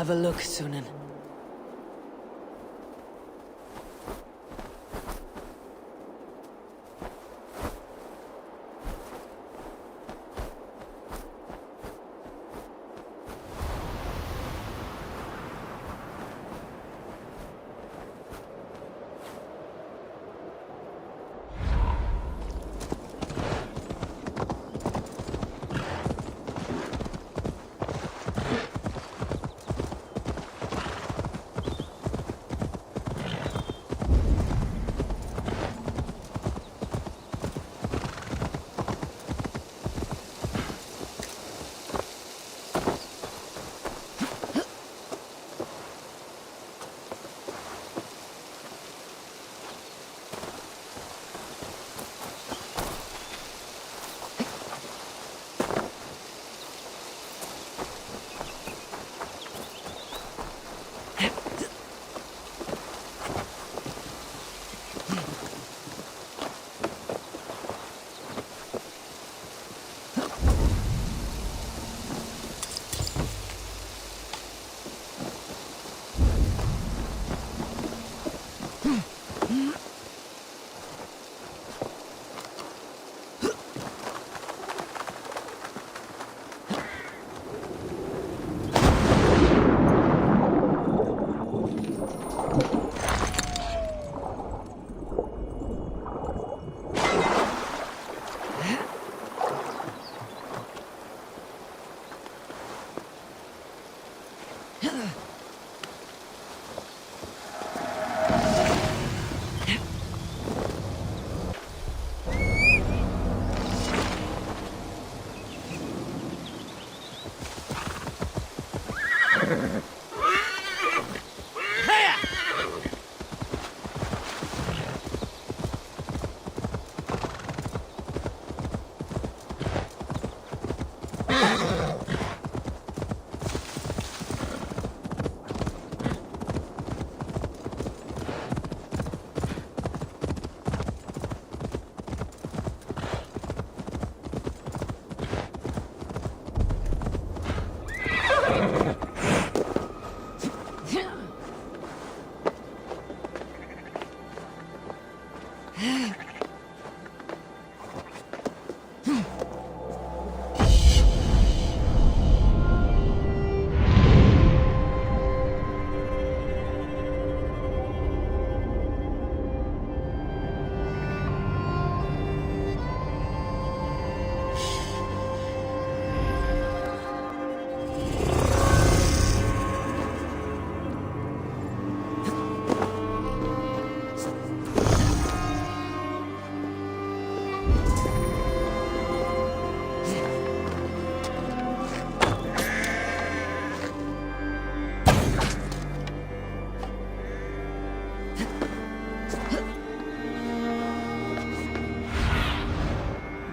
have a look, Sunan.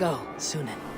Go, Sunan.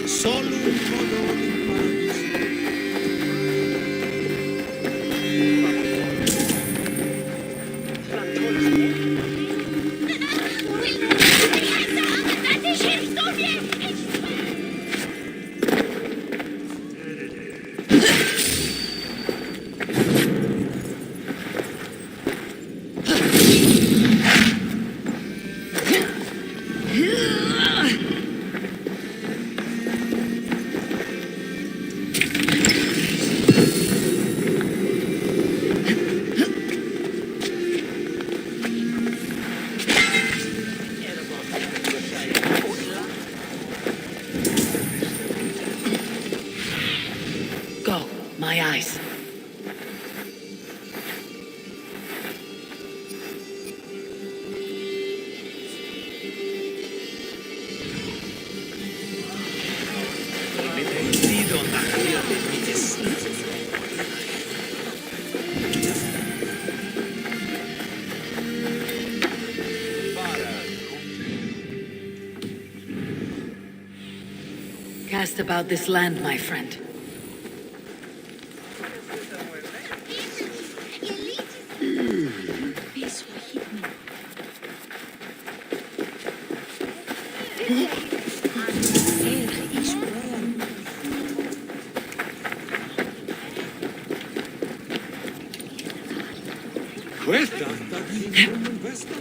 Solo un colore impazzito. Go. My eyes. Cast about this land, my friend. Questa sta vincendo in questo?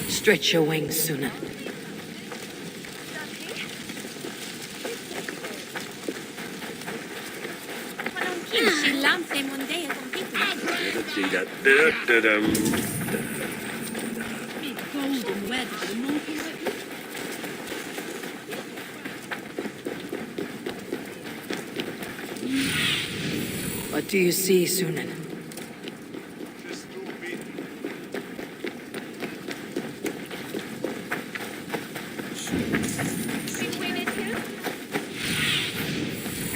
Stretch your wings, Sunan. What do you see, Sunan?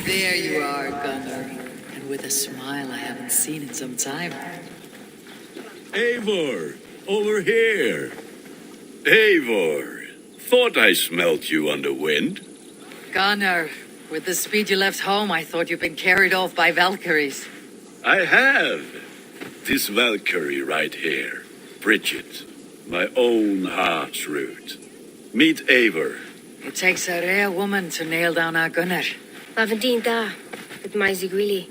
There you are, Gunnar. And with a smile I haven't seen in some time. Eivor, over here. Eivor, thought I smelt you on the wind. Gunnar, with the speed you left home, I thought you'd been carried off by Valkyries. I have. This Valkyrie right here, Bridget, my own heart's root. Meet Eivor. It takes a rare woman to nail down our Gunnar. Wat verdient daar? Het meisje Willy.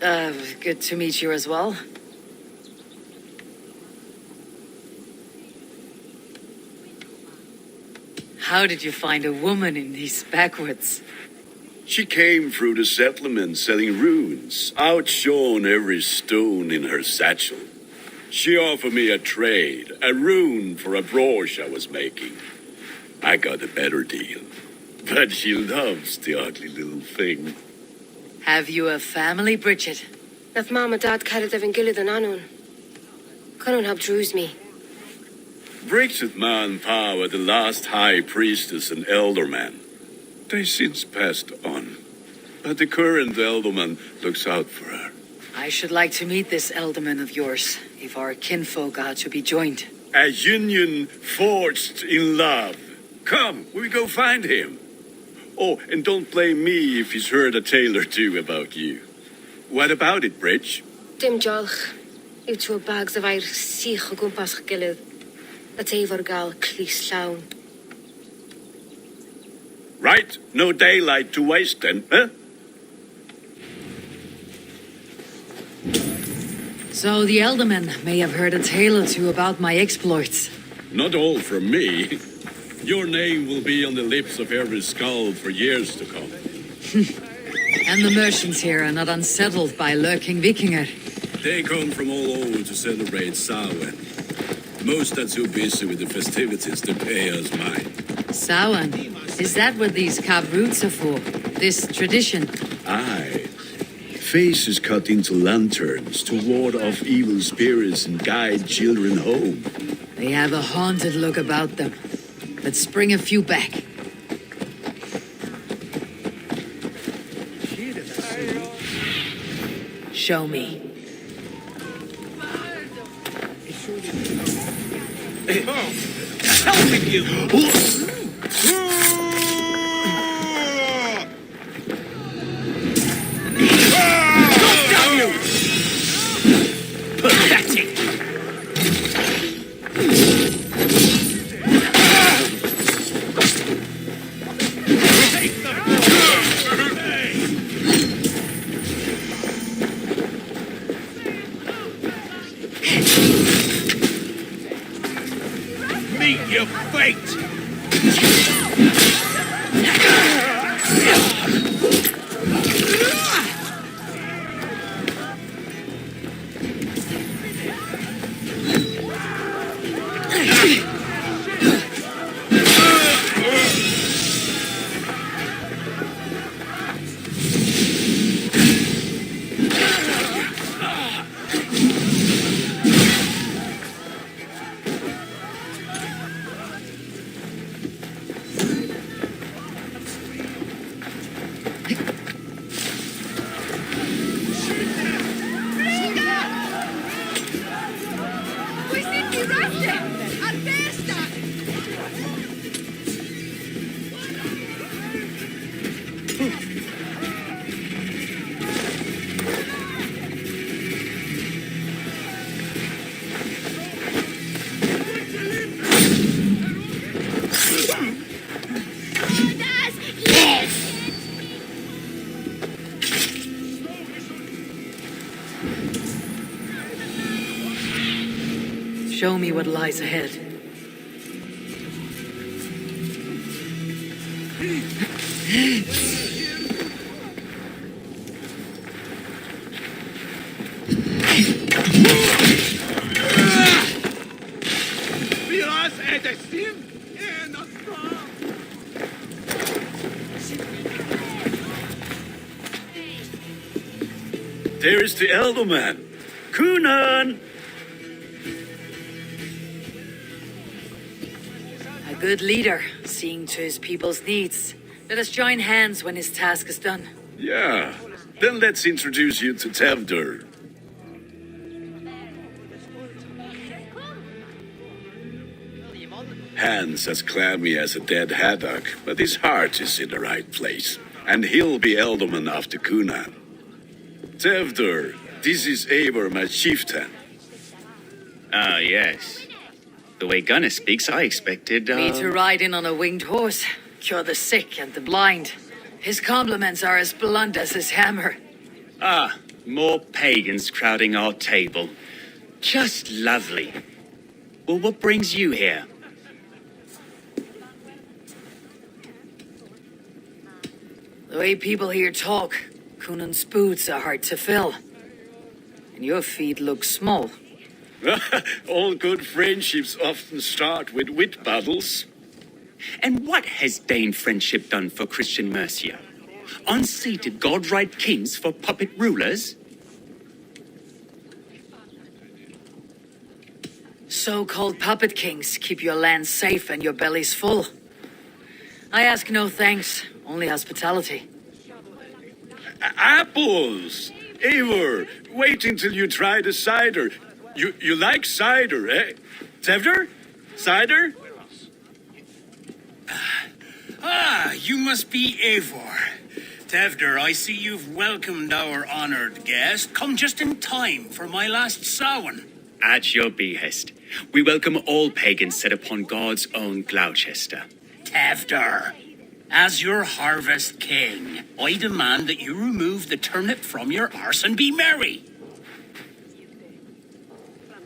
Good to meet you as well. How did you find a woman in these backwoods? She came through the settlement selling runes, outshone every stone in her satchel. She offered me a trade, a rune for a brooch I was making. I got a better deal. But she loves the ugly little thing. Have you a family, Bridget? Naf mama dad carried of gilid an anun. Cannon have drews me. Bridget Ma and Pa were the last high priestess and elderman. They since passed on. But the current elderman looks out for her. I should like to meet this elderman of yours, if our kinfolk are to be joined. A union forged in love. Come, we go find him. Oh, and don't blame me if he's heard a tale or two about you. What about it, Bridge? Dim jolch. You two bags of air sich o gwmpas gilid. A teifar gal clis llawn. Right, no daylight to waste then, huh? So the elderman may have heard a tale or two about my exploits. Not all from me. Your name will be on the lips of every skull for years to come. And the merchants here are not unsettled by lurking Vikinger. They come from all over to celebrate Samhain. Most are too busy with the festivities to pay us mind. Samhain, is that what these carved roots are for? This tradition? Aye. Faces cut into lanterns to ward off evil spirits and guide children home. They have a haunted look about them. Let's bring a few back. Show me. Helping you! Pathetic! Meet your fate! Show me what lies ahead. There is the elderman. Kunan! A good leader, seeing to his people's needs. Let us join hands when his task is done. Yeah. Then let's introduce you to Tevdur. Hands as clammy as a dead haddock, but his heart is in the right place. And he'll be elderman after Kunan. Tevdur, this is Eivor, my chieftain. Ah, yes. The way Gunnar speaks, I expected, Me to ride in on a winged horse, cure the sick and the blind. His compliments are as blunt as his hammer. Ah, More pagans crowding our table. Just lovely. Well, what brings you here? The way people here talk, Cunan's boots are hard to fill. And your feet look small. All good friendships often start with wit battles. And what has Dane friendship done for Christian Mercia? Unseated godright kings for puppet rulers? So-called puppet kings keep your lands safe and your bellies full. I ask no thanks, only hospitality. Apples! Eivor, wait until you try the cider. You like cider, eh? Tevder? Cider? Ah, you must be Eivor. Tevder, I see you've welcomed our honored guest. Come just in time for my last Samhain. At your behest. We welcome all pagans set upon God's own Gloucester. Tevder, as your harvest king, I demand that you remove the turnip from your arse and be merry.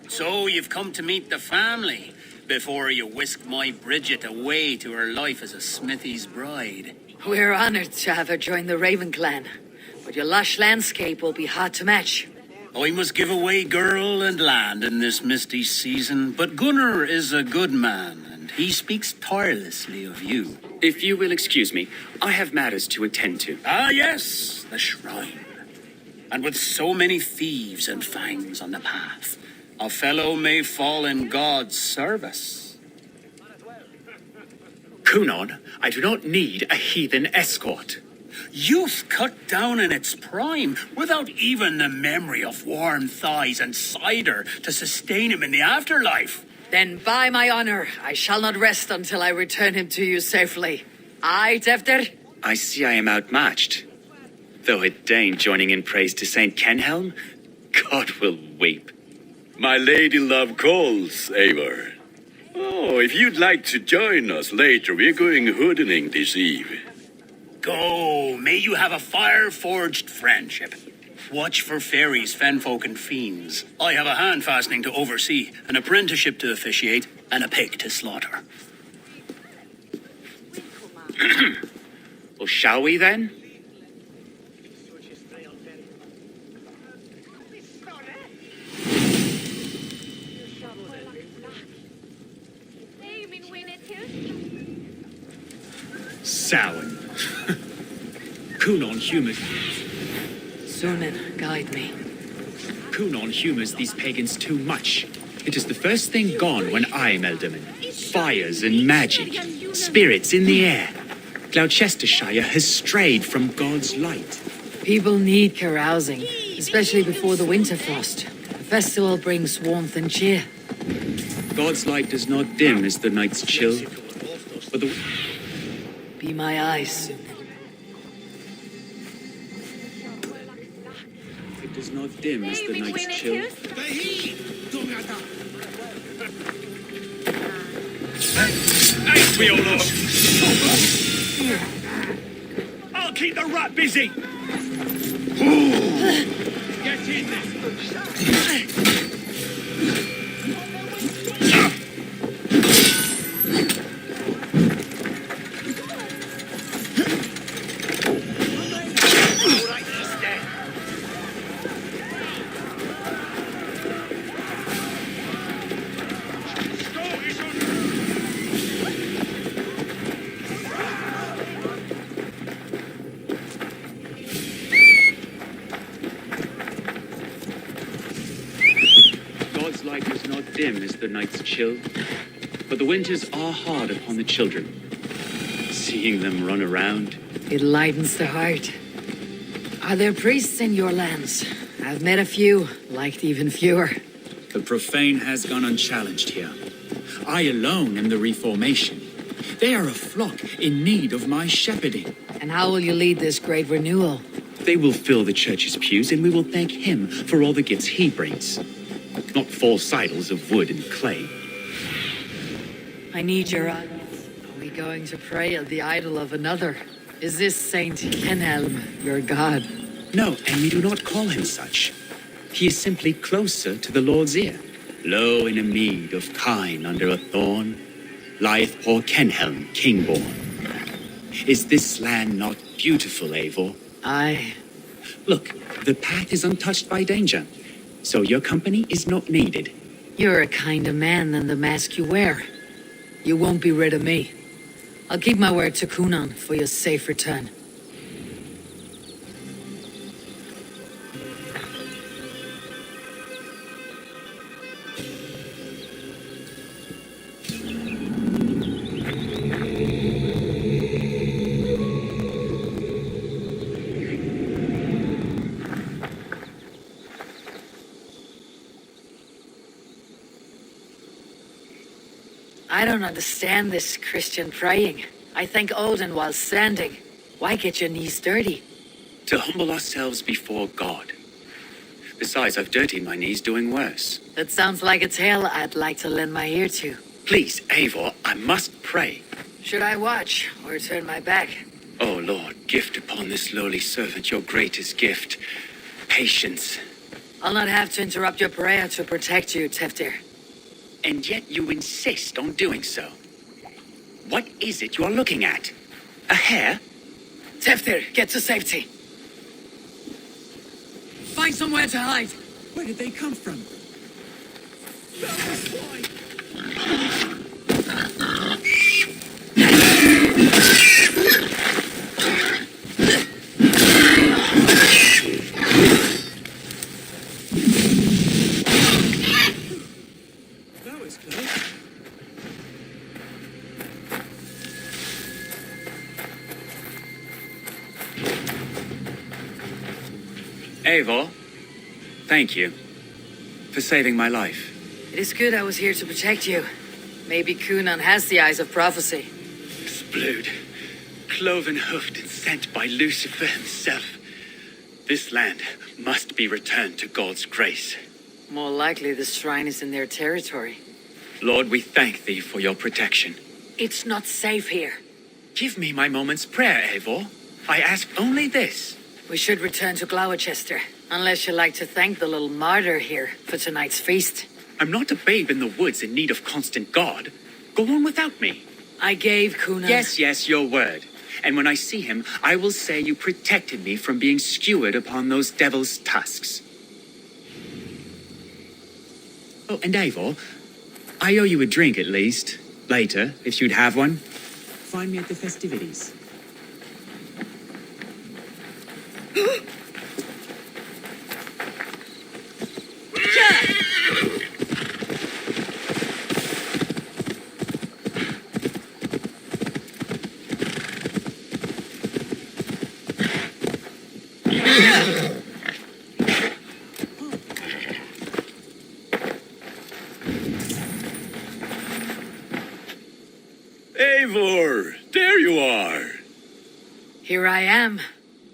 So you've come to meet the family before you whisk my Bridget away to her life as a smithy's bride. We're honored to have her join the Raven clan, but your lush landscape will be hard to match. I must give away girl and land in this misty season, but Gunnar is a good man, and he speaks tirelessly of you. If you will excuse me, I have matters to attend to. Ah, yes, the shrine. And with so many thieves and fangs on the path, a fellow may fall in God's service. Cunon, I do not need a heathen escort. Youth cut down in its prime, without even the memory of warm thighs and cider to sustain him in the afterlife. Then by my honor, I shall not rest until I return him to you safely. Aye, Tefter? I see I am outmatched. Though a Dane joining in praise to Saint Kenhelm, God will weep. My lady love calls, Eivor. Oh, if you'd like to join us later, we're going hoodening this eve. Go, may you have a fire-forged friendship. Watch for fairies, fenfolk, and fiends. I have a hand fastening to oversee, an apprenticeship to officiate, and a pig to slaughter. Well, shall we then? Samhain. Cunon humors. Sunan, guide me. Cunon humors these pagans too much. It is the first thing gone when I am Elderman. Fires and magic, spirits in the air. Gloucestershire has strayed from God's light. People need carousing, especially before the winter frost. The festival brings warmth and cheer. God's light does not dim as the night's chill. But the Be my eyes, Sunan. it does not dim as the night's chill. We all know. I'll keep the rat busy. Get in there. God's light does not dim as the night's chill, but the winters are hard upon the children. Seeing them run around, It lightens the heart. Are there priests in your lands? I've met a few, liked even fewer. the profane has gone unchallenged here. I alone am the reformation. They are a flock in need of my shepherding. And how will you lead this great renewal? They will fill the church's pews, and we will thank him for all the gifts he brings. Not false idols of wood and clay. I need your eyes. Are we going to pray at the idol of another? Is this Saint Kenhelm your god? No, and we do not call him such. He is simply closer to the Lord's ear. Lo, in a mead of kine under a thorn, lieth poor Kenhelm, kingborn. Is this land not beautiful, Eivor? Aye. Look, the path is untouched by danger, so your company is not needed. You're a kinder man than the mask you wear. You won't be rid of me. I'll keep my word to Kunan for your safe return. I don't understand this Christian praying. I thank Odin while standing. Why get your knees dirty? To humble ourselves before God. Besides, I've dirtied my knees doing worse. That sounds like a tale I'd like to lend my ear to. Please, Eivor, I must pray. Should I watch or turn my back? O Lord, gift upon this lowly servant your greatest gift, patience. I'll not have to interrupt your prayer to protect you, Teftir. And yet you insist on doing so. What is it you're looking at? A hare? Teftir, get to safety. Find somewhere to hide. Where did they come from? That was close. Eivor, thank you for saving my life. It is good I was here to protect you. Maybe Kunan has the eyes of prophecy. This blood, cloven-hoofed and sent by Lucifer himself. This land must be returned to God's grace. More likely the shrine is in their territory. Lord, we thank thee for your protection. It's not safe here. Give me my moment's prayer, Eivor. I ask only this. We should return to Gloucester, unless you like to thank the little martyr here for tonight's feast. I'm not a babe in the woods in need of constant guard. Go on without me. I gave Kunan... Yes, your word. And when I see him, I will say you protected me from being skewered upon those devil's tusks. Oh, and Eivor, I owe you a drink at least. Later, if you'd have one. Find me at the festivities. Eivor, there you are. Here I am.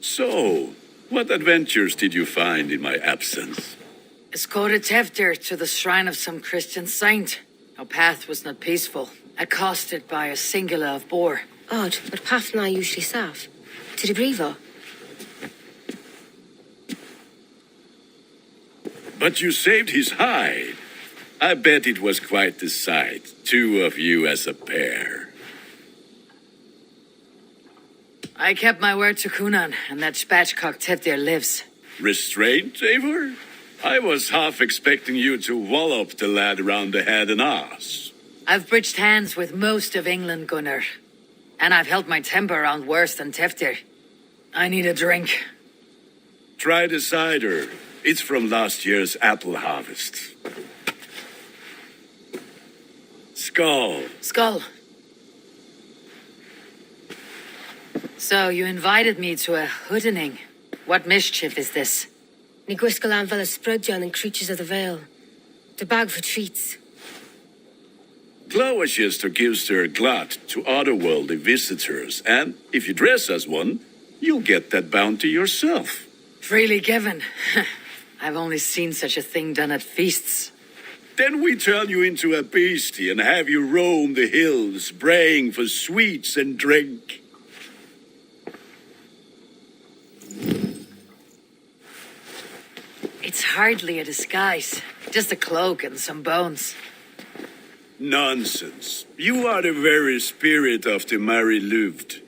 So, what adventures did you find in my absence? Escorted Teftir to the shrine of some Christian saint. Our path was not peaceful, accosted by a singular of boar. Odd, but Pathna usually sav. To the Brevo. But you saved his hide. I bet it was quite the sight, two of you as a pair. I kept my word to Kunan, and that spatchcock Teftir lives. Restraint, Eivor? I was half expecting you to wallop the lad around the head and ass. I've bridged hands with most of England, Gunnar. And I've held my temper around worse than Teftir. I need a drink. Try the cider. It's from last year's apple harvest. Skull. Skull. So, you invited me to a hoodening. What mischief is this? Ni gwisgalan fel ysbrydion and creatures of the Vale. The bag for treats. Gloucester gives their glut to otherworldly visitors, and if you dress as one, you'll get that bounty yourself. Freely given. I've only seen such a thing done at feasts. Then we turn you into a beastie and have you roam the hills, braying for sweets and drink. It's hardly a disguise. Just a cloak and some bones. Nonsense. You are the very spirit of the Mary Louved.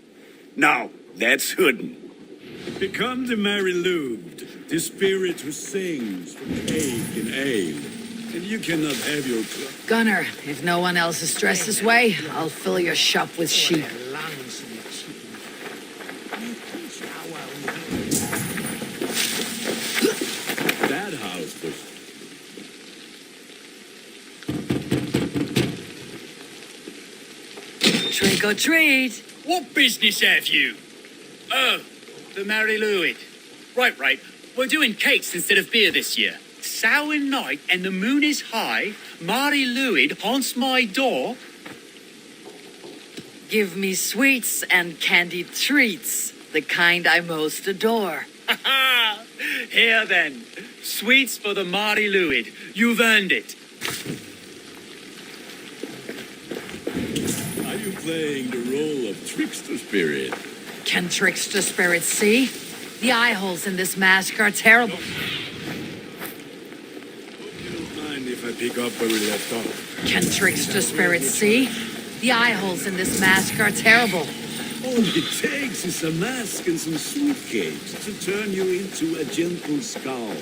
Now, that's hidden. Become the Mary Louved, the spirit who sings from cake and ale. And you cannot have your Gunner, if no one else is dressed this way, I'll fill your shop with sheep. That house was... Trick or treat. What business have you? Oh, the Mary Louis. Right. We're doing cakes instead of beer this year. Samhain night and the moon is high. Mary Louis haunts my door. Give me sweets and candied treats, the kind I most adore. Here then, sweets for the Mary Louis. You've earned it. Are you playing the role of trickster spirit? Can trickster spirits see? The eye holes in this mask are terrible. Hope you don't mind if I pick up where we left off. Can trickster spirits see? The eye holes in this mask are terrible. All it takes is a mask and some sweet cakes to turn you into a gentle skull.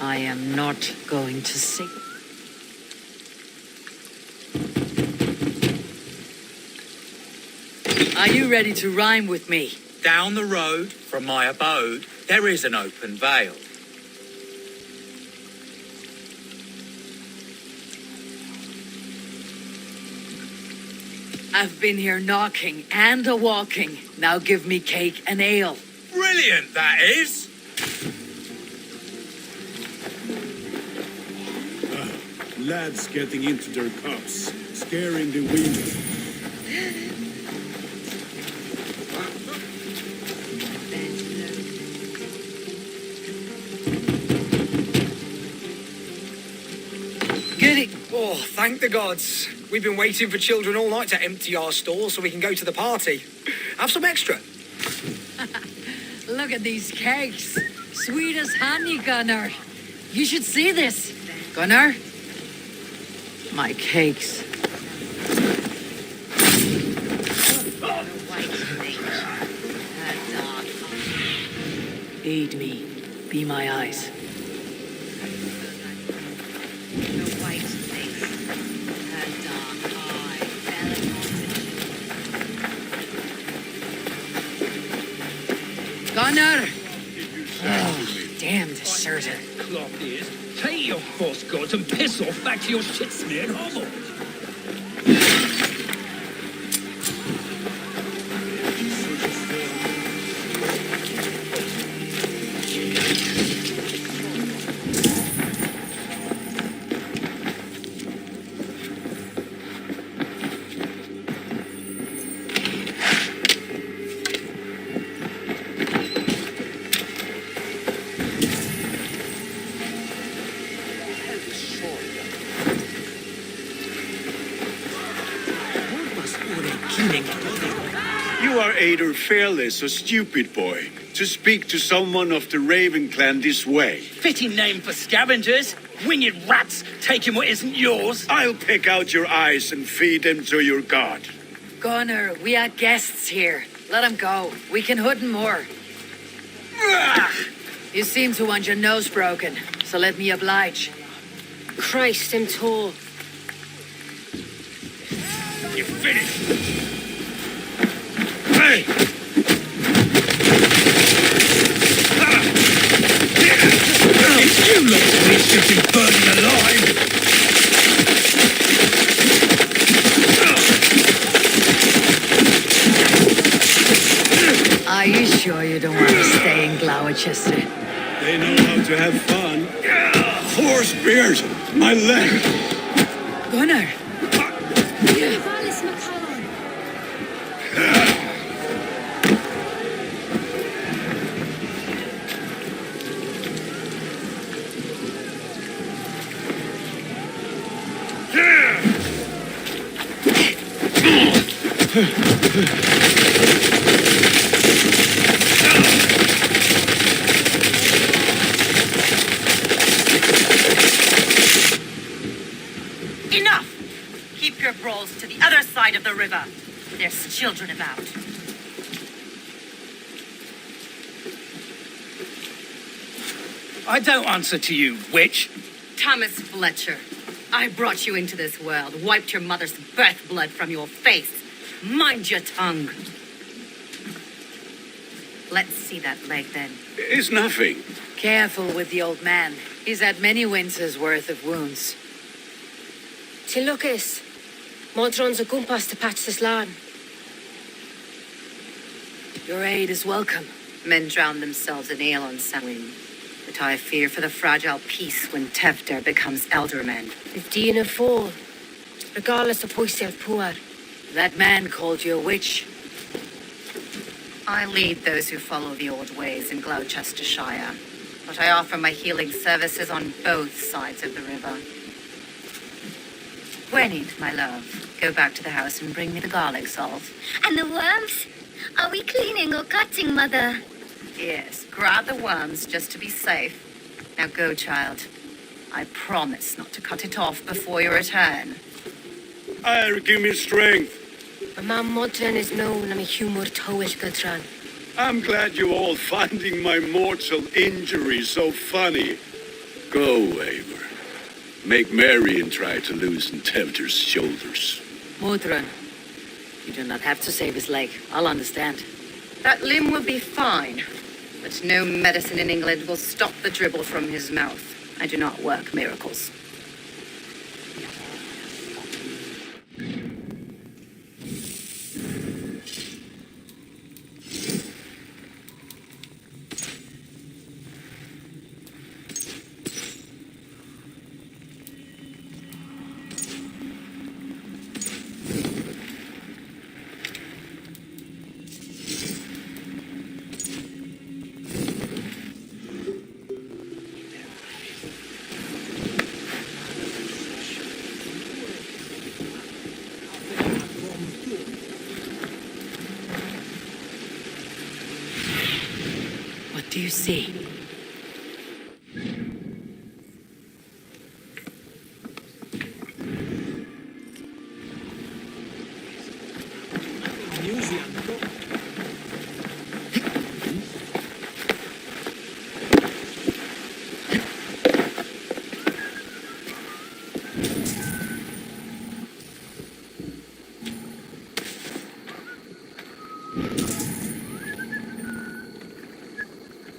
I am not going to sing. Are you ready to rhyme with me? Down the road from my abode, there is an open vale. I've been here knocking and a-walking. Now give me cake and ale. Brilliant, that is! Lads getting into their cups, scaring the women. Goody. Oh, thank the gods. We've been waiting for children all night to empty our stores so we can go to the party. Have some extra. Look at these cakes. Sweet as honey, Gunnar. You should see this. Gunnar? My cakes. Aid me. Be my eyes. Gunnar! Oh, damn deserter. Cloth is, take your false gods and piss off back to your shit-smeared hovel. You are either fearless or stupid, boy, to speak to someone of the Raven clan this way. Fitting name for scavengers. Winged rats taking what isn't yours. I'll pick out your eyes and feed them to your god. Gunnar, we are guests here. Let him go. We can hood more. You seem to want your nose broken, so let me oblige. Christ, I'm tall. You're finished. Hey! It's you lot we should be burning alive! Are you sure you don't want to stay in Gloucester? They know how to have fun. 4 spears! My leg! Gunnar! brawls to the other side of the river. There's children about. I don't answer to you, witch. Thomas Fletcher, I brought you into this world, wiped your mother's birth blood from your face. Mind your tongue. Let's see that leg then. It's nothing. Careful with the old man. He's had many winters' worth of wounds. Till Lucas, Modron's a gumpas to patch this lawn. Your aid is welcome. Men drown themselves in ale on Samhain. But I fear for the fragile peace when Tevder becomes elderman. 15 and 4. Regardless of Poisel Puar. That man called you a witch. I lead those who follow the old ways in Gloucestershire, but I offer my healing services on both sides of the river. Gwenny, my love, go back to the house and bring me the garlic salt. And the worms? Are we cleaning or cutting, Mother? Yes, grab the worms just to be safe. Now go, child. I promise not to cut it off before your return. Give me strength. My Modron is known I'm a humor towel Gudran. I'm glad you're all finding my mortal injury so funny. Go, Eivor. Make merry and try to loosen Tevder's shoulders. Modron, you do not have to save his leg. I'll understand. That limb will be fine, but no medicine in England will stop the dribble from his mouth. I do not work miracles. What do you see?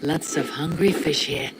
Lots of hungry fish here.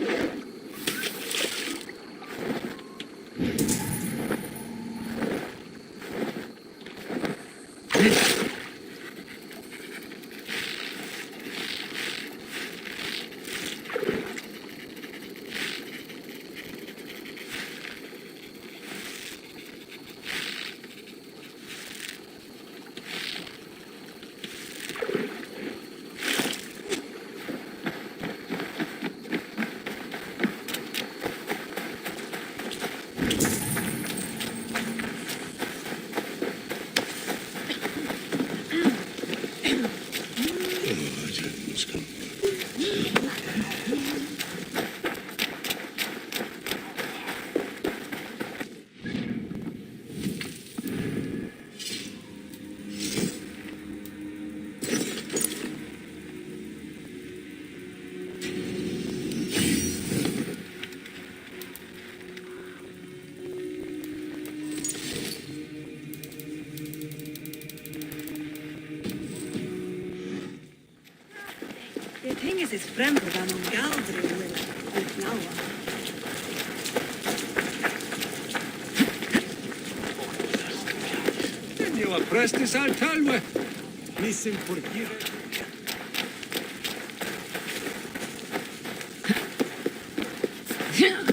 Det hänger sig främre bland någon galdre och knaua. Tenio prestes al talwe. Listen for you.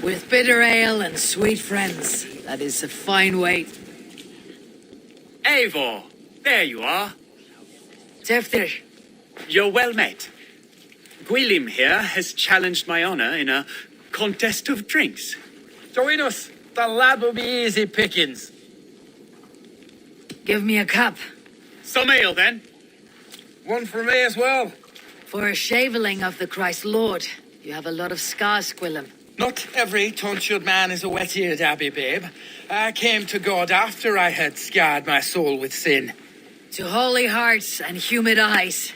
With bitter ale and sweet friends. That is a fine weight. Eivor, there you are. Teftir, You're well met. Gwilym here has challenged my honor in a contest of drinks. Join us. The lad will be easy pickings. give me a cup. Some ale, then. One for me as well. For a shaveling of the Christ Lord, you have a lot of scars, Gwilym. Not every tonsured man is a wet-eared Abbey, babe. I came to God after I had scarred my soul with sin. To holy hearts and humid eyes.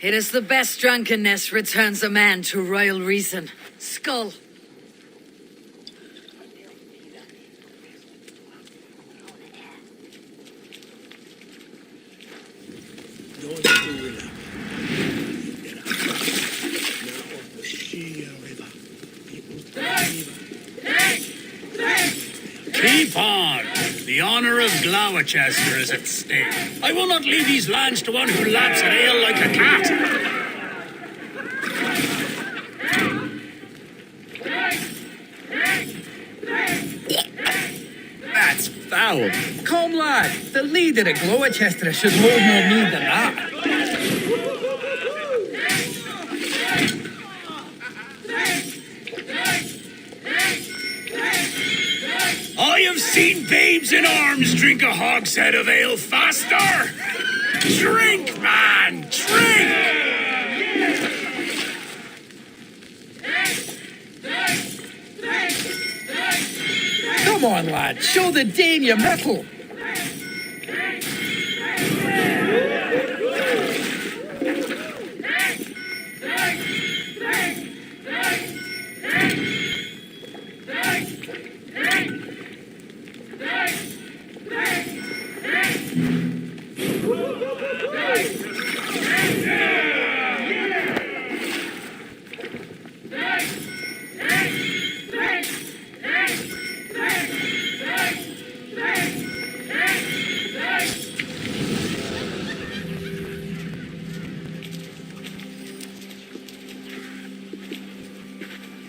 It is the best drunkenness returns a man to royal reason. Skull. Keep on. The honor of Gloucester is at stake. I will not leave these lands to one who laps at ale like a cat. That's foul. Come, lad. The leader of Gloucester should hold more mead than that. I have seen babes in arms drink a hogshead of ale faster. Drink, man, drink! Come on, lad. Show the Dane your mettle.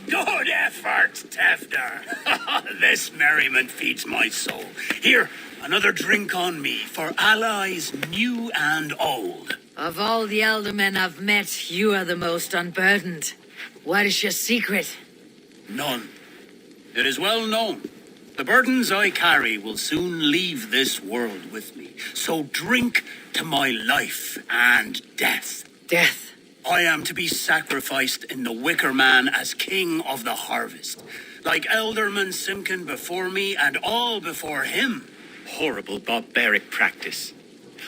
Good effort, Tefder. This merriment feeds my soul. Here, another drink on me for allies new and old. Of all the aldermen I've met, you are the most unburdened. What is your secret? None. It is well known. The burdens I carry will soon leave this world with me. So drink to my life and death. Death. I am to be sacrificed in the Wicker Man as king of the harvest. Like Alderman Simkin before me and all before him. Horrible barbaric practice.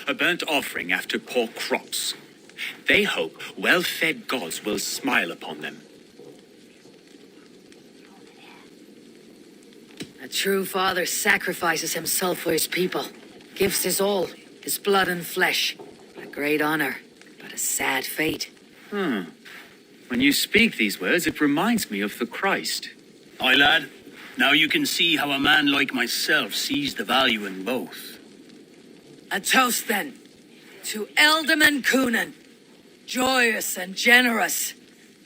A burnt offering after poor crops. They hope well-fed gods will smile upon them. A true father sacrifices himself for his people. Gives his all, his blood and flesh. A great honor, but a sad fate. When you speak these words, it reminds me of the Christ. Aye, lad. Now you can see how a man like myself sees the value in both. A toast, then, to Alderman Coonan. Joyous and generous.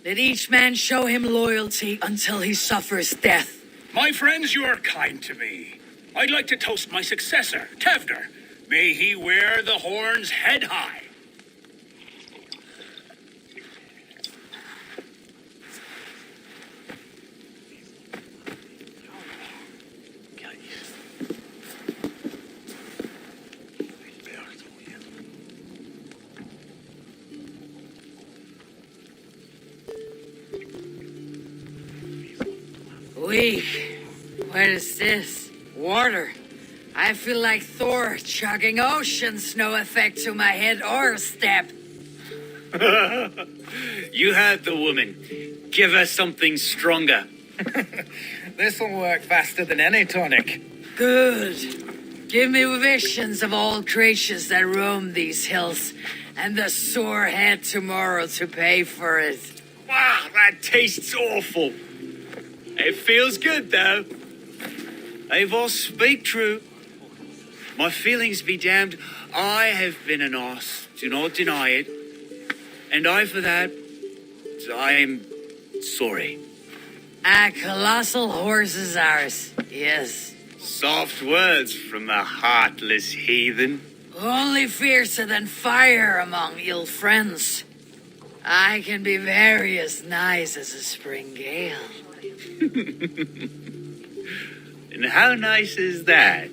Let each man show him loyalty until he suffers death. My friends, you are kind to me. I'd like to toast my successor, Tefder. May he wear the horns head high. Weak. What is this? Water. I feel like Thor chugging oceans. No effect to my head or step. You heard the woman. Give her something stronger. This'll work faster than any tonic. Good. Give me visions of all creatures that roam these hills, and the sore head tomorrow to pay for it. Wow, that tastes awful. It feels good, though. They all speak true. My feelings be damned. I have been an arse. Do not deny it. And I, for that, I am sorry. A colossal horse is ours. Yes. Soft words from the heartless heathen. Only fiercer than fire among ill friends. I can be very as nice as a spring gale. And how nice is that?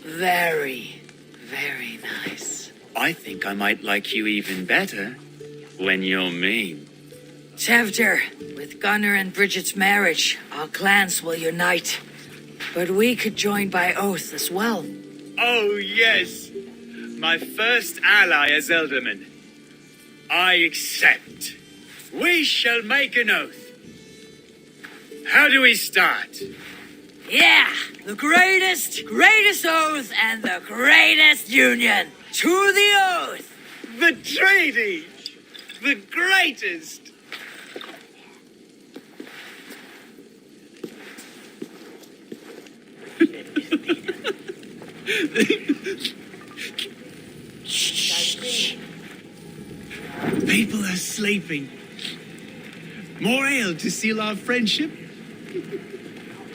Very, very nice. I think I might like you even better when you're mean. Tevder, with Gunnar and Bridget's marriage, our clans will unite. But we could join by oath as well. Oh, yes. My first ally as Elderman. I accept. We shall make an oath. How do we start? Yeah, the greatest oath and the greatest union. To the oath! The treaty! The greatest! People are sleeping. More ale to seal our friendship?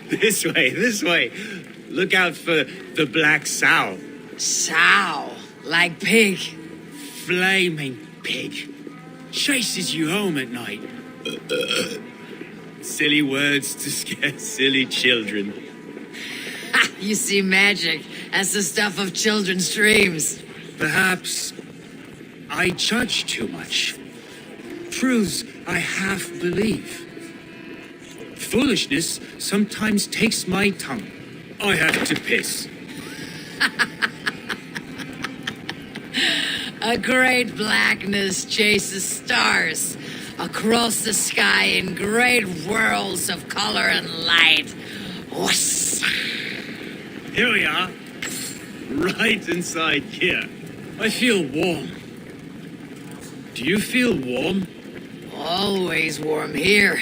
This way. Look out for the black sow. Sow, like pig. Flaming pig. Chases you home at night. Silly words to scare silly children. You see magic as the stuff of children's dreams. Perhaps I judge too much. Truths I half believe. Foolishness sometimes takes my tongue. I have to piss. A great blackness chases stars across the sky in great whirls of color and light. Whoosh. Here we are. Right inside here. I feel warm. Do you feel warm? Always warm here.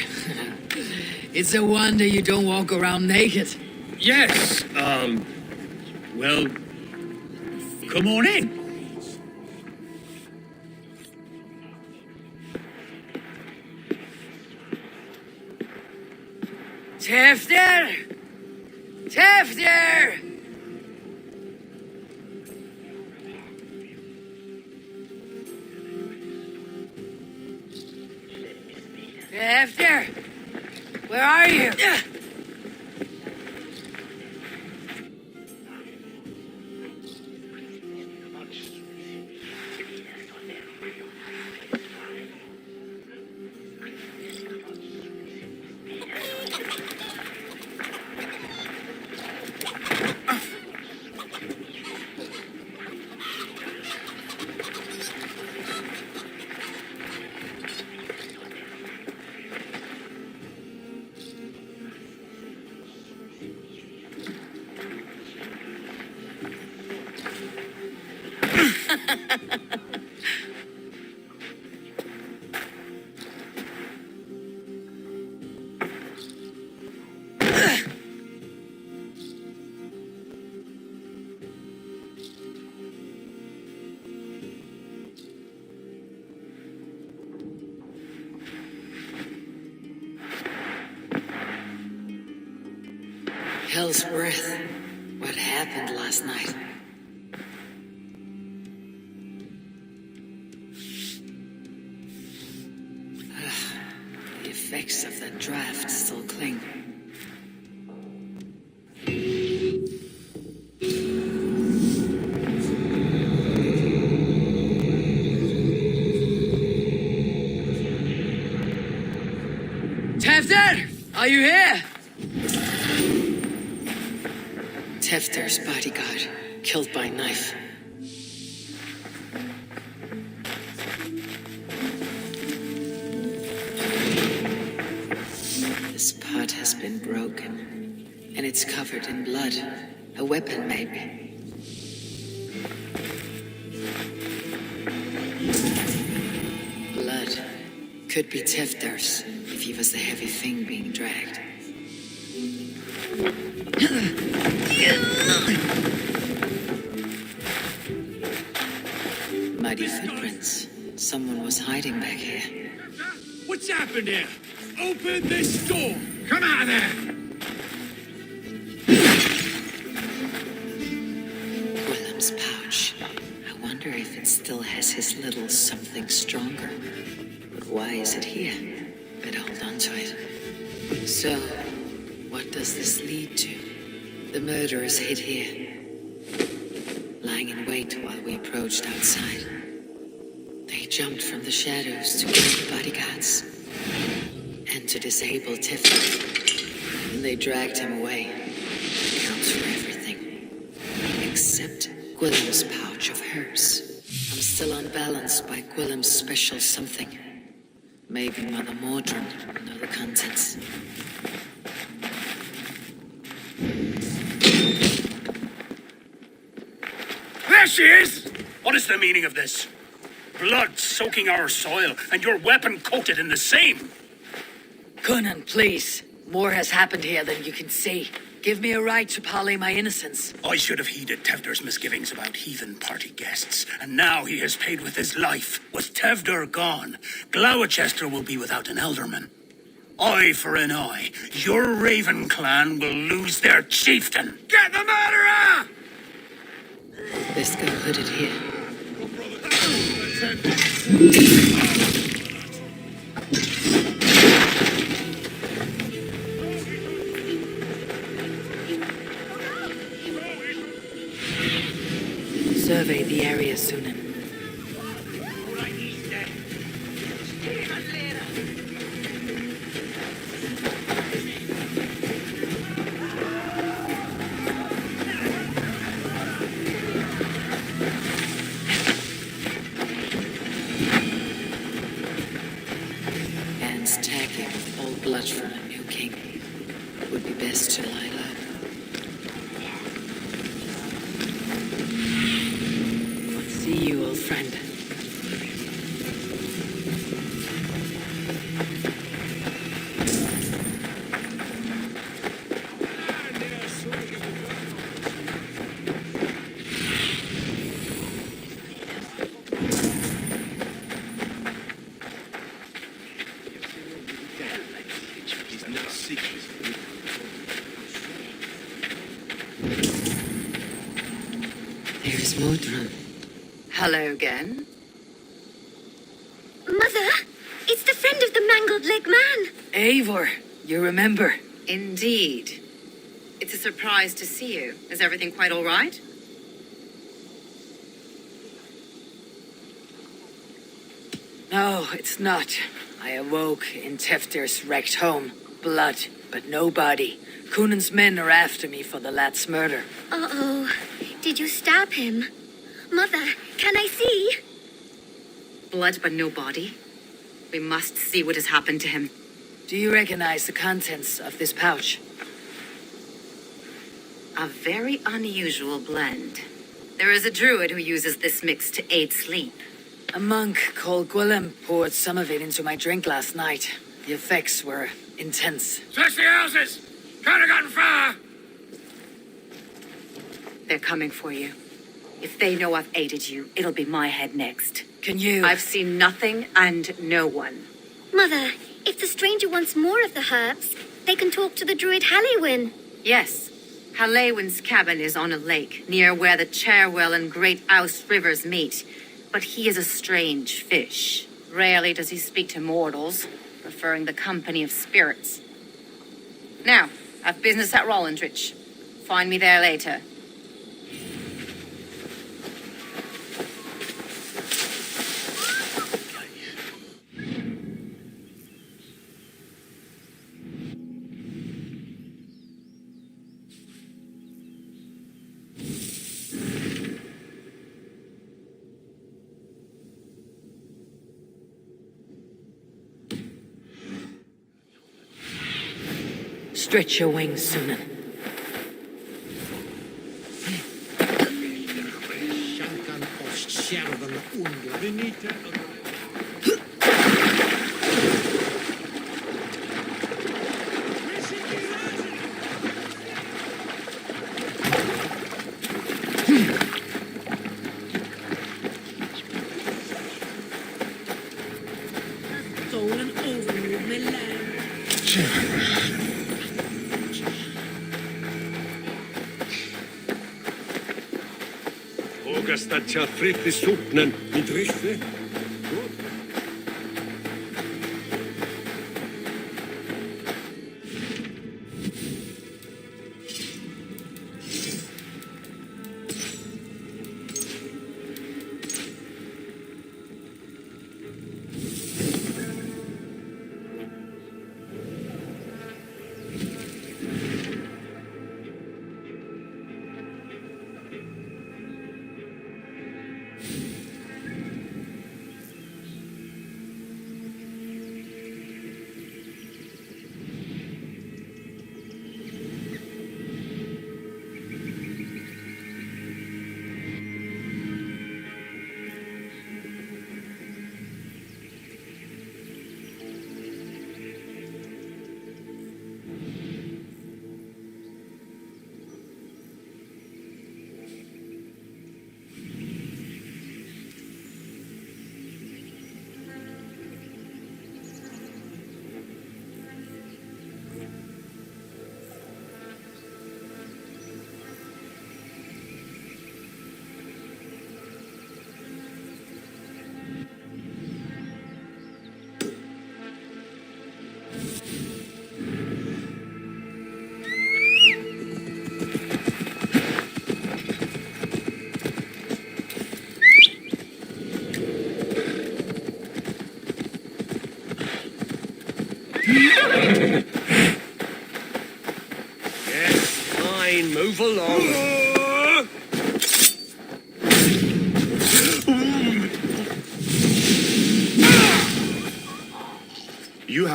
It's a wonder you don't walk around naked. Yes. Well, come on in. Tefter! Tefter! Tefter! Where are you? Hell's breath. What happened last night? The effects of that draft still cling. Tefter! Are you here? Tefter's bodyguard, killed by knife. This pot has been broken, and it's covered in blood. A weapon, maybe. Blood. Could be Tefter's, if he was the heavy thing being dragged. Muddy footprints. Someone was hiding back here. What's happened here? Open this door! Come out of there! Willem's pouch. I wonder if it still has his little something stronger. But why is it here? Better hold on to it. So, what does this lead to? The murderers hid here, lying in wait while we approached outside. They jumped from the shadows to kill the bodyguards. attempt to disable Tiflin. And they dragged him away. It counts for everything. Except Gwilym's pouch of hers. I'm still unbalanced by Gwilym's special something. Maybe Mother Mordrin will know the contents. There she is! What is the meaning of this? Blood soaking our soil, and your weapon coated in the same. Conan, please. More has happened here than you can see. Give me a right to parley my innocence. I should have heeded Tevder's misgivings about heathen party guests, and now he has paid with his life. With Tevder gone, Gloucester will be without an elderman. Eye for an eye. Your Raven clan will lose their chieftain. Get the murderer! This guy hooded here. Survey the area, Sunan. Anne's tacky with old blood from a new king. It would be best to lie low. See you, old friend. There's Mordrin. Hello again. Mother, it's the friend of the mangled leg man. Eivor, you remember? Indeed. It's a surprise to see you. Is everything quite all right? No, it's not. I awoke in Teftir's wrecked home. Blood, but no body. Cunan's men are after me for the lad's murder. Uh-oh. Did you stab him? Mother, can I see? Blood but no body. We must see what has happened to him. Do you recognize the contents of this pouch? A very unusual blend. There is a druid who uses this mix to aid sleep. A monk called Gwilym poured some of it into my drink last night. The effects were intense. Search the houses! Can't have gotten far! They're coming for you. If they know I've aided you, it'll be my head next. Can you? I've seen nothing and no one. Mother, if the stranger wants more of the herbs, they can talk to the druid Halliwyn. Yes. Halliwyn's cabin is on a lake, near where the Cherwell and Great Ouse rivers meet. But he is a strange fish. Rarely does he speak to mortals, preferring the company of spirits. Now, I've business at Rollindrich. Find me there later. Stretch your wings, Sunan. Stolen overlord med land. Ågastad fritt i sopnen i drifte.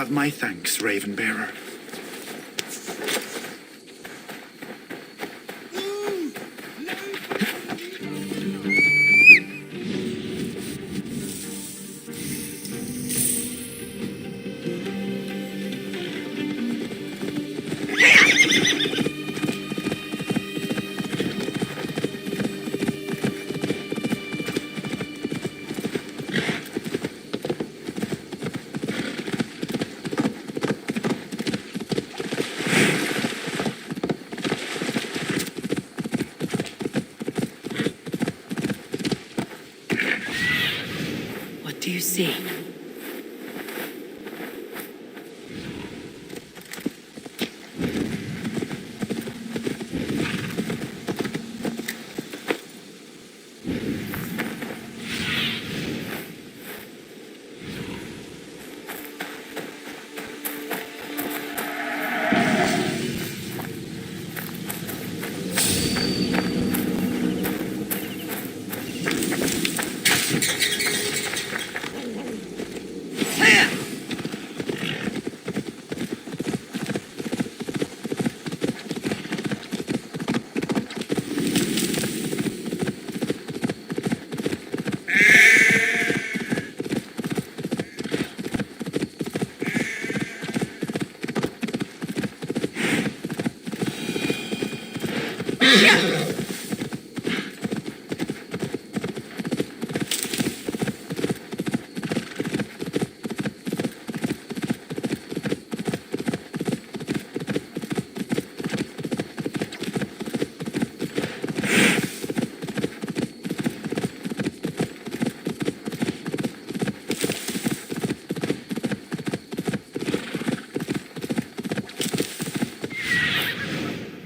have my thanks, Raven Bearer. What do you see?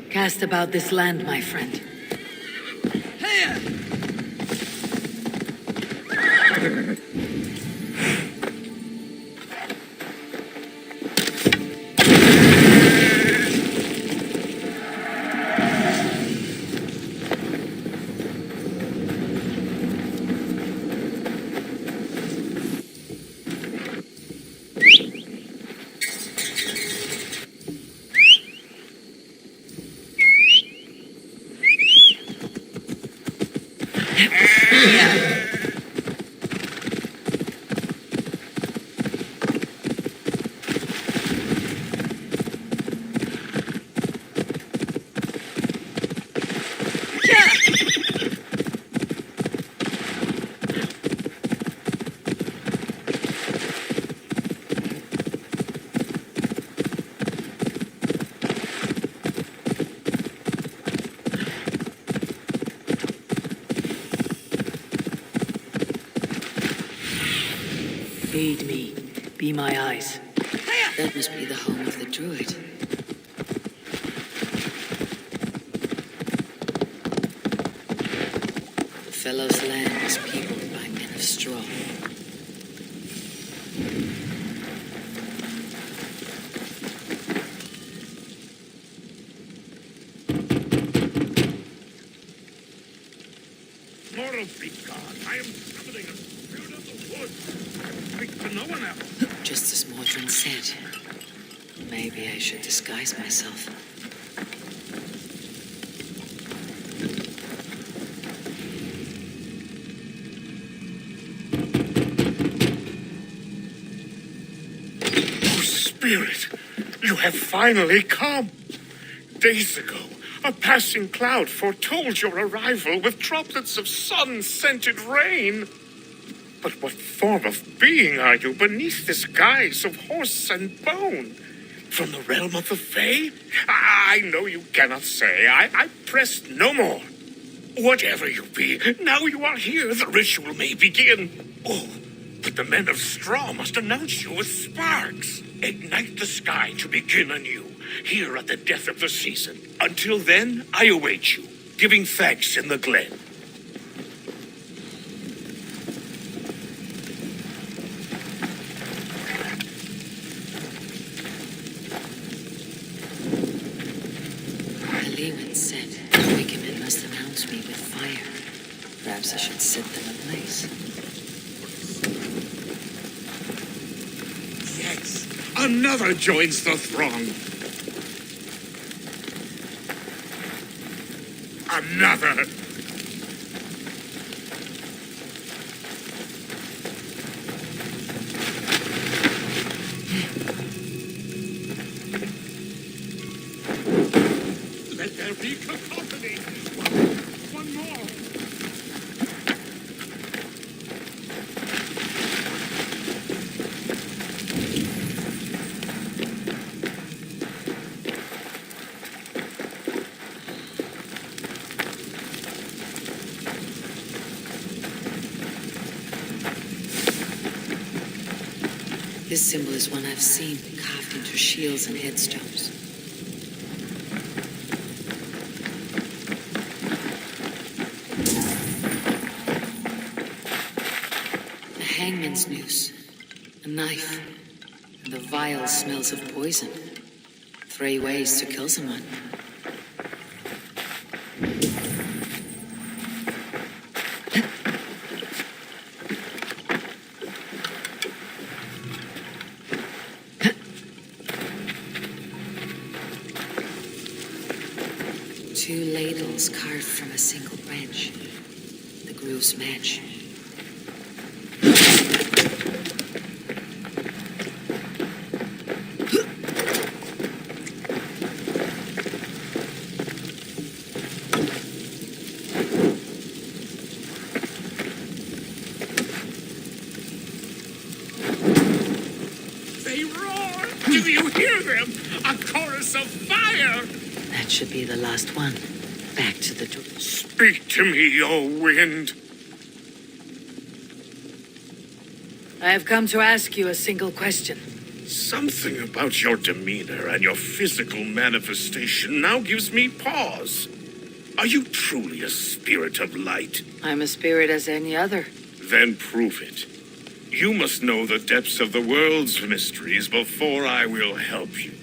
Cast about this land, my friend. Aid me. Be my eyes. That must be the home of the druid. The fellow's land is peopled by men of straw. Moral be God, I am summoning a spirit of the woods. Speak to no one else. Just as Mordrin said. Maybe I should disguise myself. Oh, Spirit, you have finally come. Days ago, a passing cloud foretold your arrival with droplets of sun-scented rain. But what form of being are you beneath this guise of horse and bone? From the realm of the Fae? I know you cannot say. I press no more. Whatever you be, now you are here, the ritual may begin. Oh, but the men of straw must announce you with sparks. Ignite the sky to begin anew, here at the death of the season. Until then, I await you, giving thanks in the glen. Lewin said wicked men must announce me with fire. Perhaps I should set them ablaze. Yes, Another joins the throng. Another. Let there be cacophony. One more. This symbol is one I've seen carved into shields and headstones. A hangman's noose, a knife, and the vile smells of poison. 3 ways to kill someone. Two ladles carved from a single branch. The grooves match. They roar! Do you hear them? A chorus of fire! That should be the last one. Back to the door. Speak to me, O wind. I have come to ask you a single question. Something about your demeanor and your physical manifestation now gives me pause. Are you truly a spirit of light? I'm a spirit as any other. Then prove it. You must know the depths of the world's mysteries before I will help you.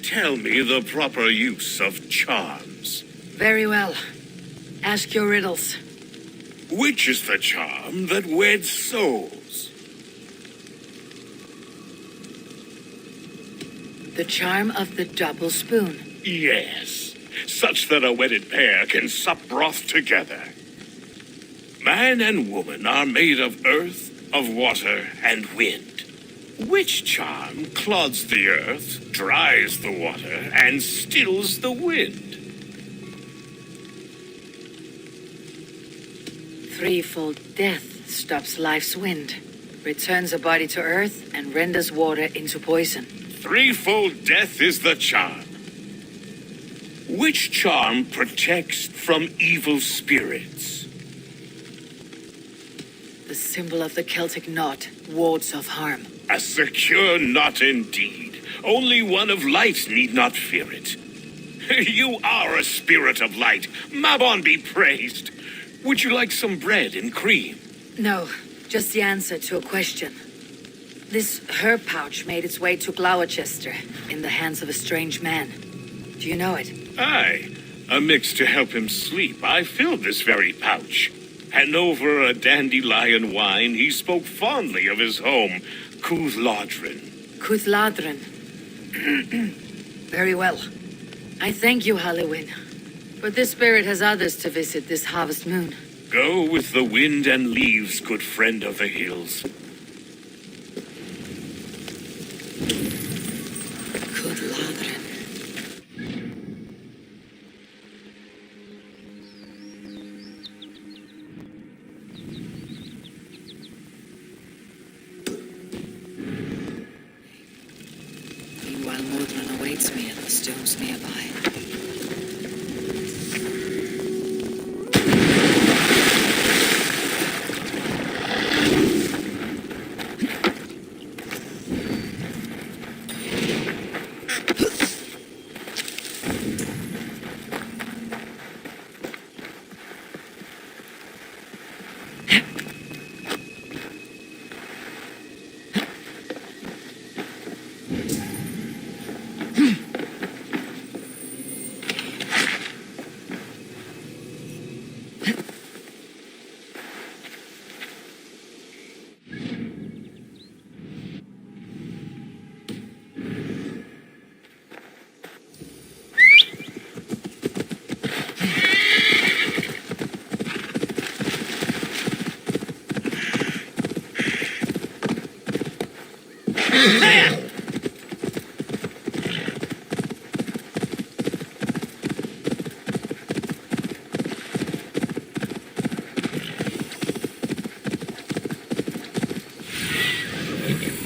Tell me the proper use of charms. Very well. Ask your riddles. Which is the charm that weds souls? The charm of the double spoon. Yes, such that a wedded pair can sup broth together. Man and woman are made of earth, of water, and wind. Which charm clods the earth, dries the water, and stills the wind? Threefold death stops life's wind, returns a body to earth, and renders water into poison. Threefold death is the charm. Which charm protects from evil spirits? The symbol of the Celtic knot wards off harm. A secure knot indeed. Only one of light need not fear it. You are a spirit of light. Mabon be praised. Would you like some bread and cream? No, just the answer to a question. This herb pouch made its way to Gloucester in the hands of a strange man. Do you know it? Aye, a mix to help him sleep. I filled this very pouch. And over a dandelion wine, he spoke fondly of his home, Cúthladrin. Cúthladrin. Very well. I thank you, Halliwyn. But this spirit has others to visit this harvest moon. Go with the wind and leaves, good friend of the hills. Cúthladrin. Meanwhile, Mordrin awaits me at the stones nearby.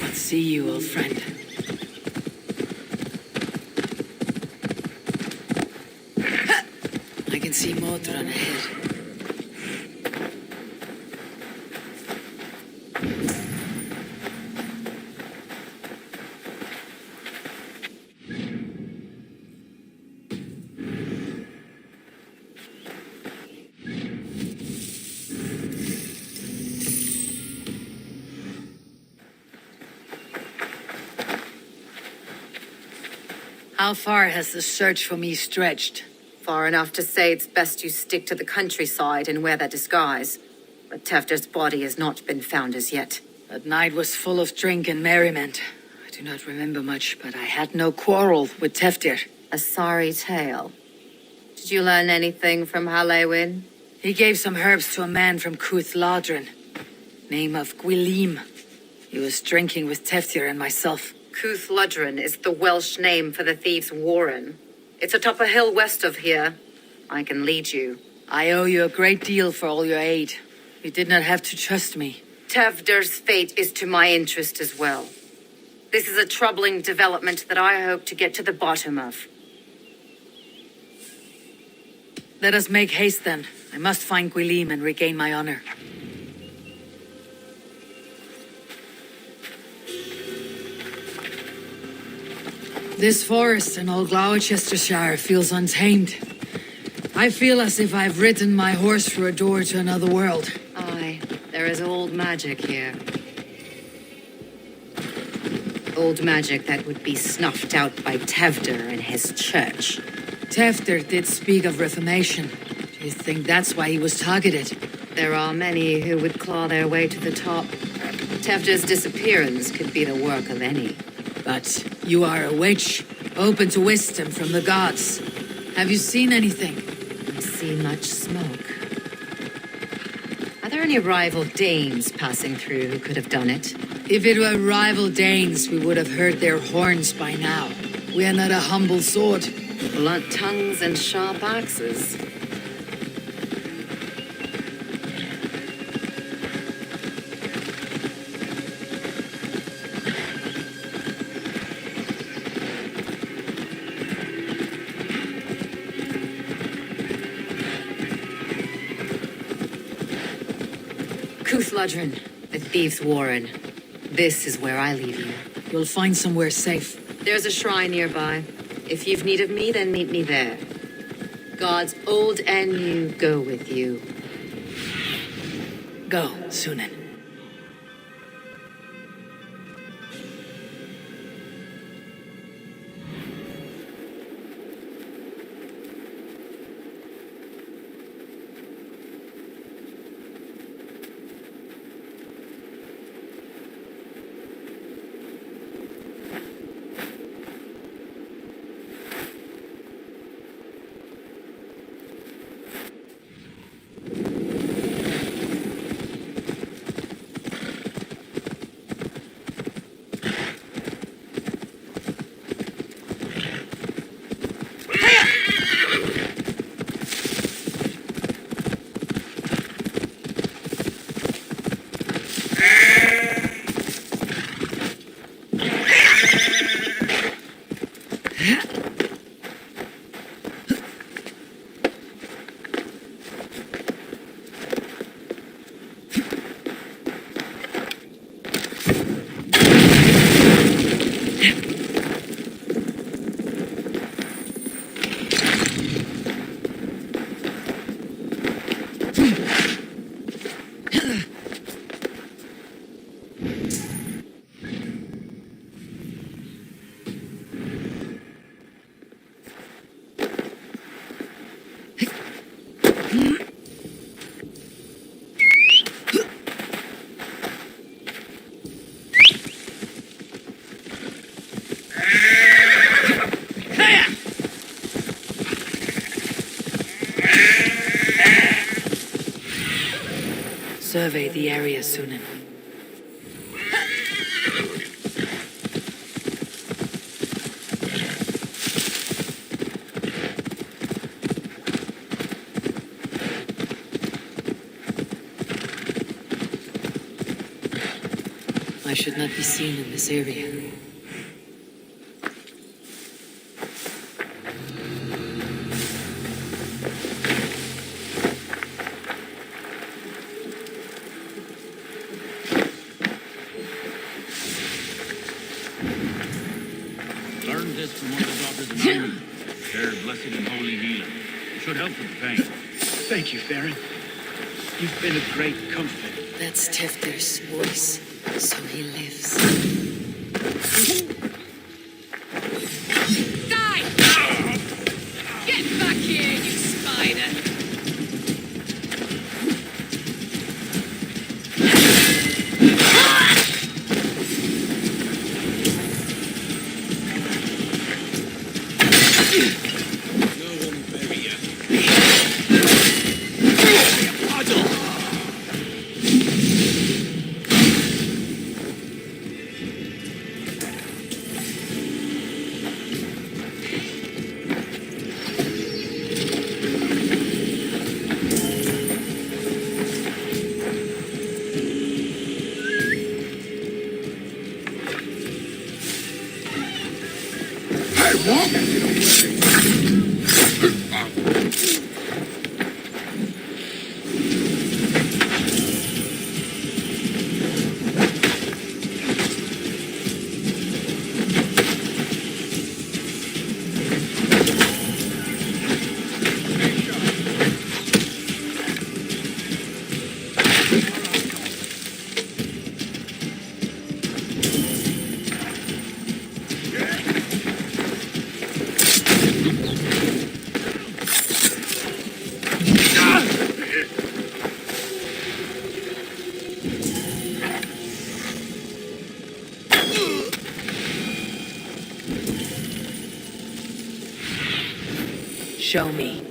Let's see you, old friend. I can see Modron ahead. How far has the search for me stretched? Far enough to say it's best you stick to the countryside and wear that disguise. But Tefter's body has not been found as yet. That night was full of drink and merriment. I do not remember much, but I had no quarrel with Teftir. A sorry tale. Did you learn anything from Halewin? He gave some herbs to a man from Cuth Ladrin. Name of Gwilim. He was drinking with Teftir and myself. Cuth Ladrin is the Welsh name for the thieves' warren. It's atop a hill west of here. I can lead you. I owe you a great deal for all your aid. You did not have to trust me. Tevder's fate is to my interest as well. This is a troubling development that I hope to get to the bottom of. Let us make haste then. I must find Gwilim and regain my honor. This forest in old Gloucestershire feels untamed. I feel as if I've ridden my horse through a door to another world. Aye, there is old magic here. Old magic that would be snuffed out by Tevder and his church. Tefter did speak of reformation. Do you think that's why he was targeted? There are many who would claw their way to the top. Tevder's disappearance could be the work of any. But you are a witch, open to wisdom from the gods. Have you seen anything? I see much smoke. Are there any rival Danes passing through who could have done it? If it were rival Danes, we would have heard their horns by now. We are not a humble sword. Blunt tongues and sharp axes. Cuth Ladrin, the thieves' warren. This is where I leave you. You'll find somewhere safe. There's a shrine nearby. If you've need of me, then meet me there. Gods old and new go with you. Go, Sunan. Survey the area, Sunan. should not be seen in this area. Learned this from one of the daughters of Alma. Their blessed and holy healer. It should help with the pain. Thank you, Theron. You've been a great comfort. That's Tefter's voice, so he lives. Die! Get back here, you spider! Show me.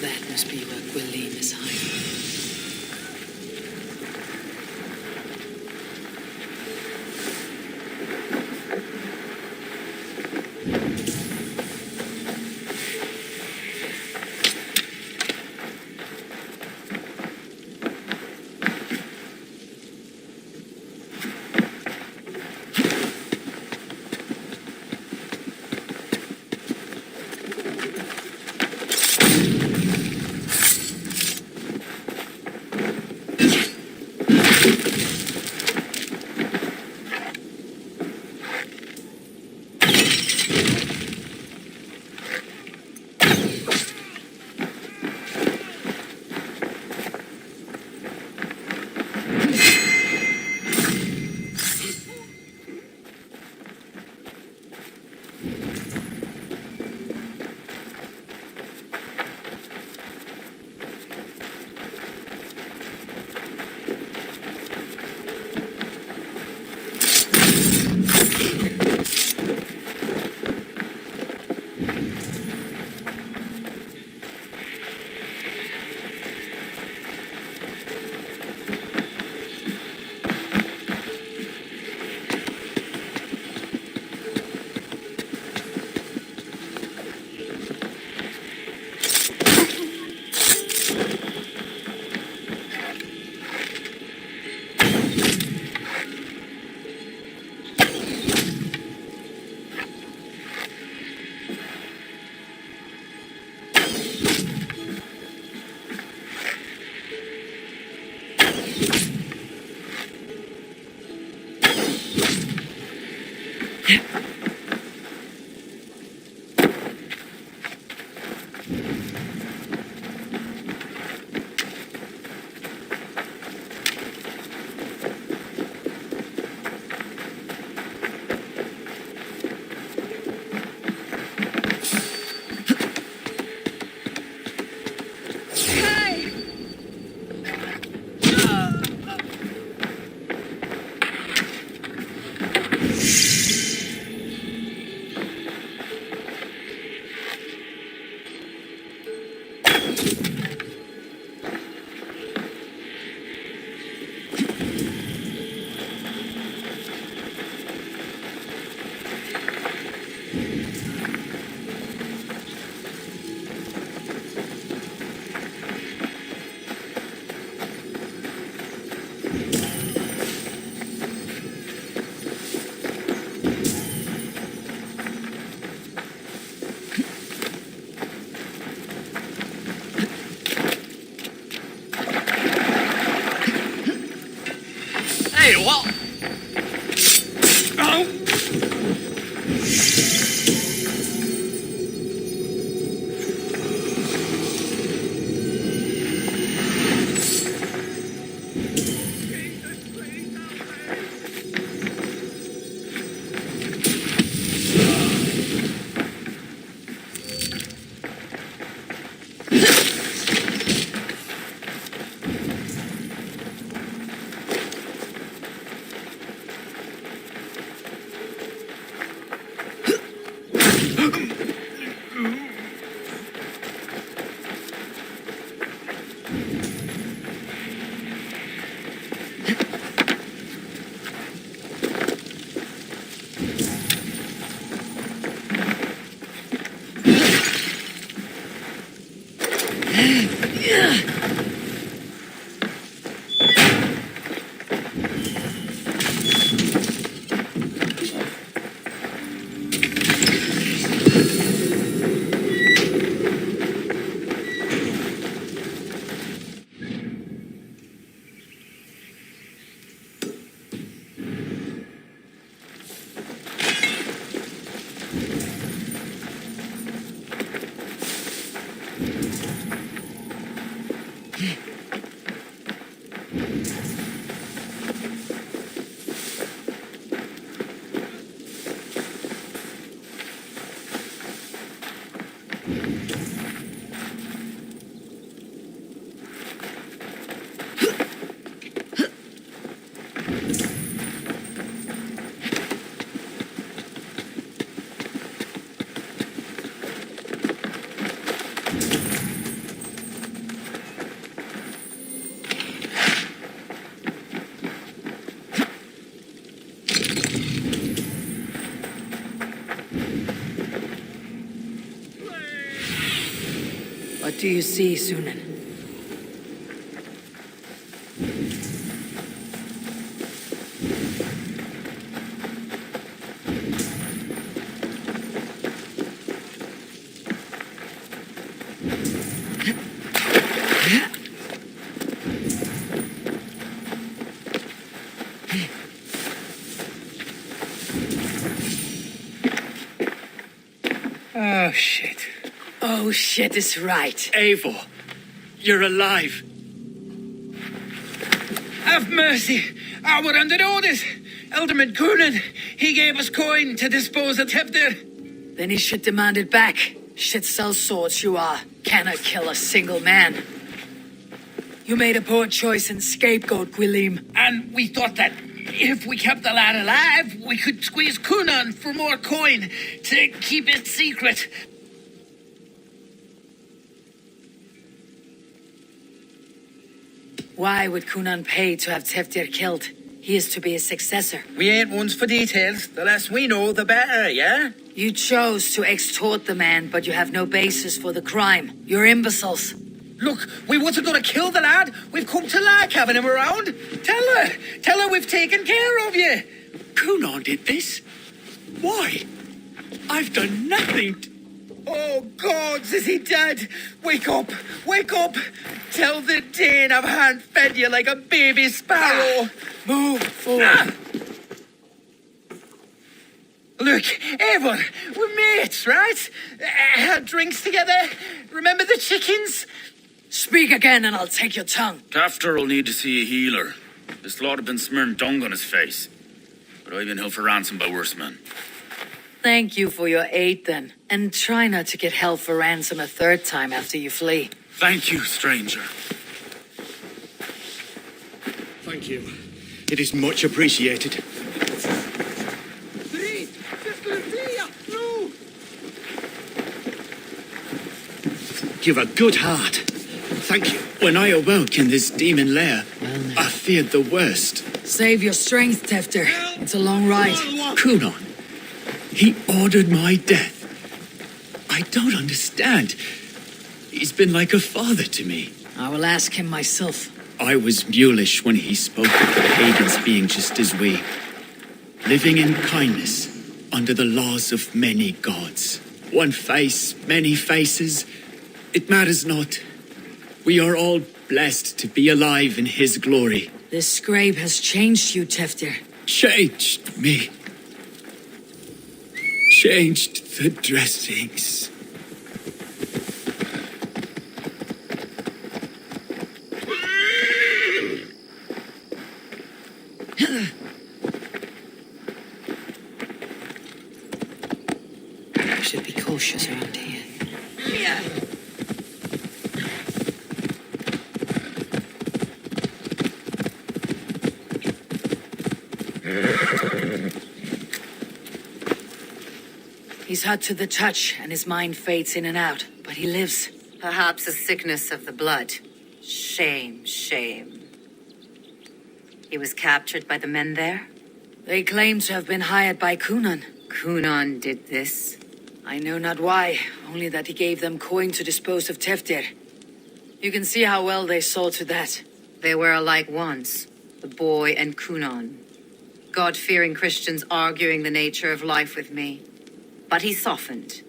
That must be where Gwilym is hiding. Hey, what? Oh! What do you see, Sunan? Oh, shit. Oh, shit is right. Eivor, you're alive. Have mercy. We're under orders. Alderman Coonan, he gave us coin to dispose of Tepter. Then he should demand it back. Shit sells swords you are. Cannot kill a single man. You made a poor choice in scapegoat, Gwilym. And we thought that if we kept the lad alive, we could squeeze Coonan for more coin to keep it secret. Why would Coonan pay to have Teftir killed? He is to be his successor. We ain't ones for details. The less we know, the better, yeah? You chose to extort the man, but you have no basis for the crime. You're imbeciles. Look, we wasn't gonna kill the lad. We've come to like having him around. Tell her we've taken care of you. Coonan did this? Why? I've done nothing. Oh, gods, is he dead? Wake up! Wake up! Tell the Dane I've hand-fed you like a baby sparrow. Move forward. Look, Eivor, we're mates, right? Had drinks together. Remember the chickens? Speak again and I'll take your tongue. Tafter will need to see a healer. This lot have been smearing dung on his face. But I've been held for ransom by worse men. Thank you for your aid then. And try not to get held for ransom a third time after you flee. Thank you, stranger. Thank you. It is much appreciated. You've a good heart. Thank you. When I awoke in this demon lair, I feared the worst. Save your strength, Tefter. It's a long ride. Coonan. He ordered my death. I don't understand. He's been like a father to me. I will ask him myself. I was mulish when he spoke of the pagans being just as we. Living in kindness under the laws of many gods. One face, many faces. It matters not. We are all blessed to be alive in his glory. This scrape has changed you, Teftir. Changed me. Changed the dressings. Should be cautious around here. He's hot to the touch, and his mind fades in and out, but he lives. Perhaps a sickness of the blood. Shame, shame. He was captured by the men there? They claim to have been hired by Kunan. Kunan did this? I know not why, only that he gave them coin to dispose of Teftir. You can see how well they saw to that. They were alike once, the boy and Kunan. God-fearing Christians arguing the nature of life with me. But he softened.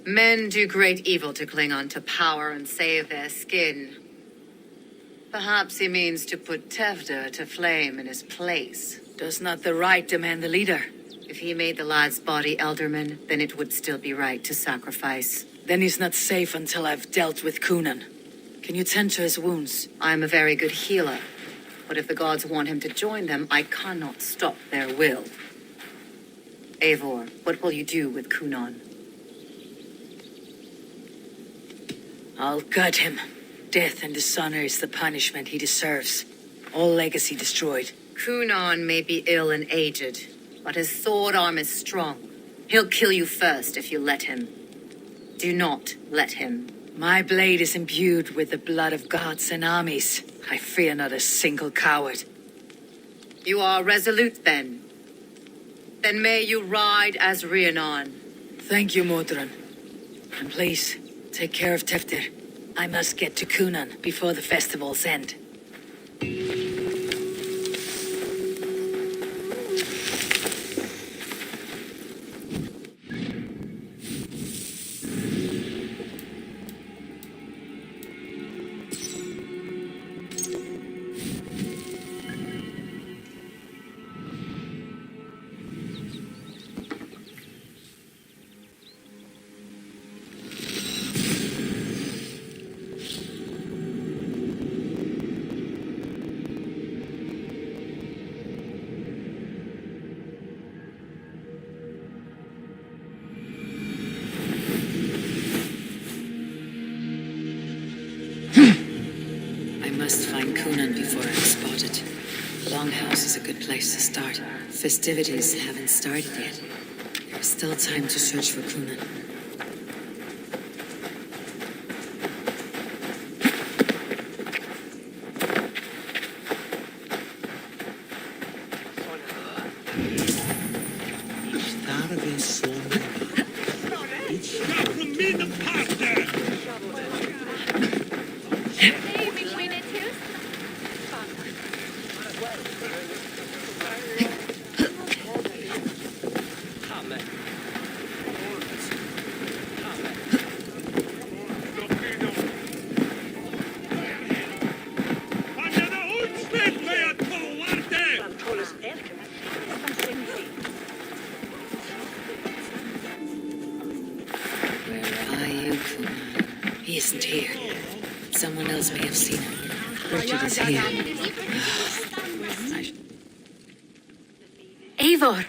Men do great evil to cling on to power and save their skin. Perhaps he means to put Teftir to flame in his place. Does not the right demand the leader? If he made the lad's body alderman, then it would still be right to sacrifice. Then he's not safe until I've dealt with Kunan. Can you tend to his wounds? I'm a very good healer. But if the gods want him to join them, I cannot stop their will. Eivor, what will you do with Kunan? I'll gut him. Death and dishonor is the punishment he deserves. All legacy destroyed. Kunan may be ill and aged, but his sword arm is strong. He'll kill you first if you let him. Do not let him. My blade is imbued with the blood of gods and armies. I fear not a single coward. You are resolute, then. Then may you ride as Rhiannon. Thank you, Modron. And please, take care of Teftir. I must get to Kunan before the festival's end. I must find Kunan before I'm spotted. Longhouse is a good place to start. Festivities haven't started yet. There's still time to search for Kunan. He isn't here. Someone else may have seen him. Richard is here. Eivor,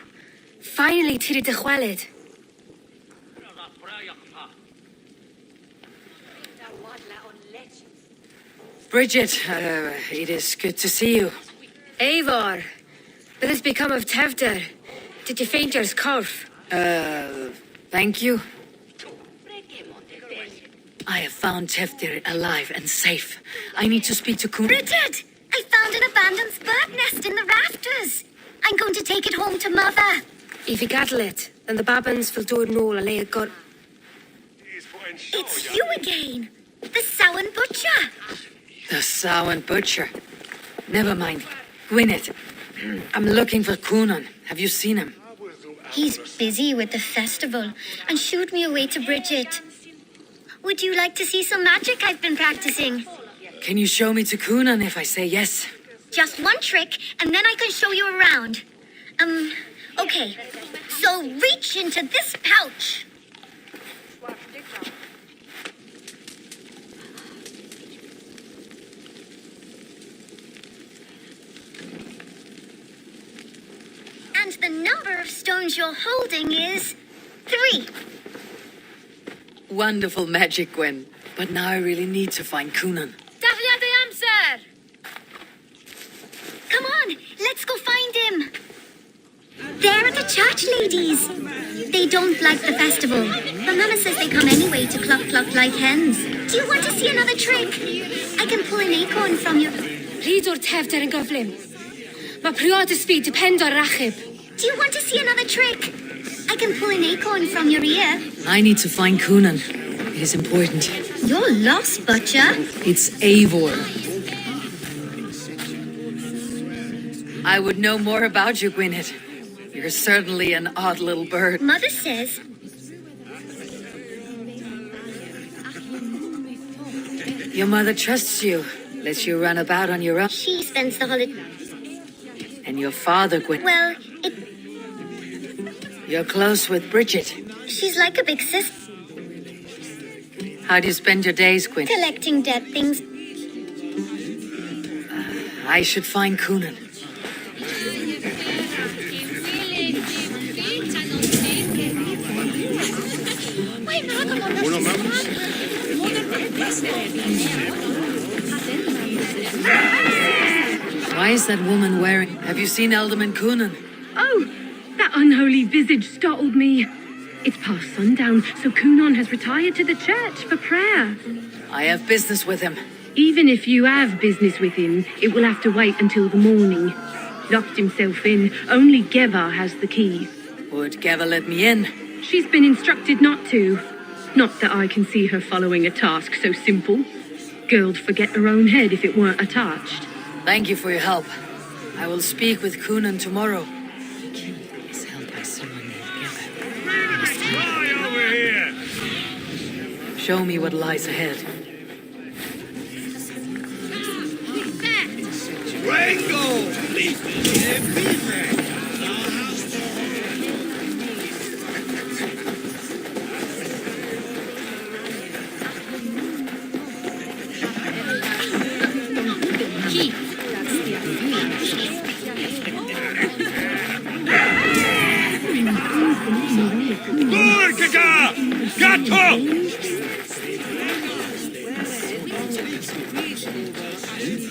finally tiri de chwaled. Bridget, it is good to see you. Eivor, what has become of Teftir? Did you faint your scarf? Thank you. I have found Teftir alive and safe. I need to speak to Kunan. Bridget! I found an abandoned bird nest in the rafters. I'm going to take it home to Mother. If you gather it, then the Babans will do it all and lay it got. It's you again. The Samhain Butcher. The Samhain Butcher. Never mind. Gwyneth, I'm looking for Kunan. Have you seen him? He's busy with the festival and shooed me away to Bridget. Would you like to see some magic I've been practicing? Can you show me to Coonan if I say yes? Just one trick, and then I can show you around. Okay. So reach into this pouch. And the number of stones you're holding is 3. Wonderful magic, Gwen. But now I really need to find Coonan. Dafliad the amser! Come on, let's go find him. They're at the church, ladies. They don't like the festival. But Mama says they come anyway to cluck like hens. Do you want to see another trick? I can pull an acorn from you. Rhyd o'r tefder yn gyflym. Mae priod y speed depend o'r rachub. Do you want to see another trick? I can pull an acorn from your ear. I need to find Coonan. It is important. You're lost, Butcher. It's Eivor. I would know more about you, Gwyneth. You're certainly an odd little bird. Mother says... Your mother trusts you, lets you run about on your own. She spends the holiday... And your father, Gwyneth. Well, You're close with Bridget. she's like a big sis. How do you spend your days, Gwyneth? Collecting dead things. I should find Coonan. Why is that woman wearing... Have you seen Alderman Coonan? Oh, that unholy visage startled me. It's past sundown, so Coonan has retired to the church for prayer. I have business with him. Even if you have business with him, it will have to wait until the morning. Locked himself in. Only Geva has the key. Would Geva let me in? She's been instructed not to. Not that I can see her following a task so simple. Girl'd forget her own head if it weren't attached. Thank you for your help. I will speak with Coonan tomorrow. Over here! Show me what lies ahead.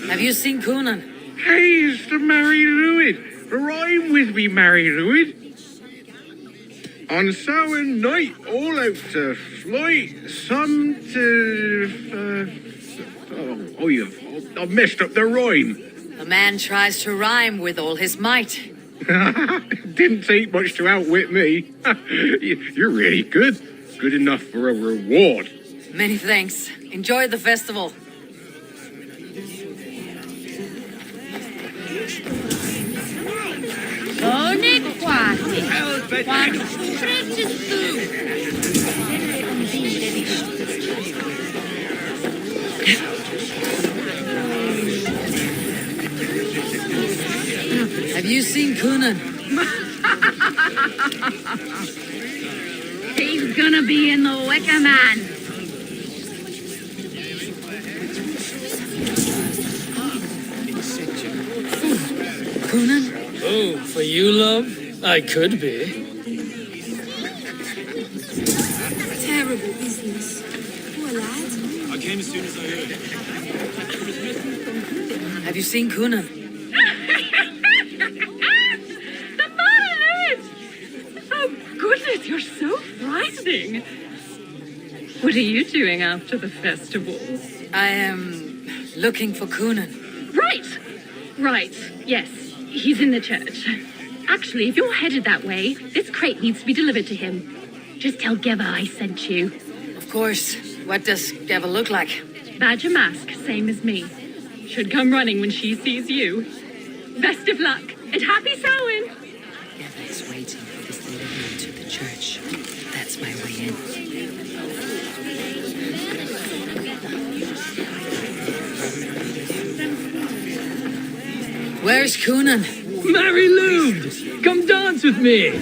Have you seen Coonan? He's the Mary Lewid. Rhyme with me, Mary Lewid. On Samhain night, all out to flight, some to... I've messed up the rhyme. A man tries to rhyme with all his might. Didn't take much to outwit me. You're really good. Good enough for a reward. Many thanks. Enjoy the festival. Have you seen Coonan? He's gonna be in the Wicker Man. Coonan? Oh, for you, love? I could be. Terrible business. Poor lad. I came as soon as I heard. Have you seen Coonan? The man! Oh, goodness, you're so frightening. What are you doing after the festival? I am looking for Coonan. Right. Yes, he's in the church. Actually, if you're headed that way, this crate needs to be delivered to him. Just tell Geva I sent you. Of course. What does Geva look like? Badger mask, same as me. Should come running when she sees you. Best of luck, and happy Samhain! Geva is waiting for this delivery to the church. That's my way in. Where's Coonan? Mary Lou! Come dance with me!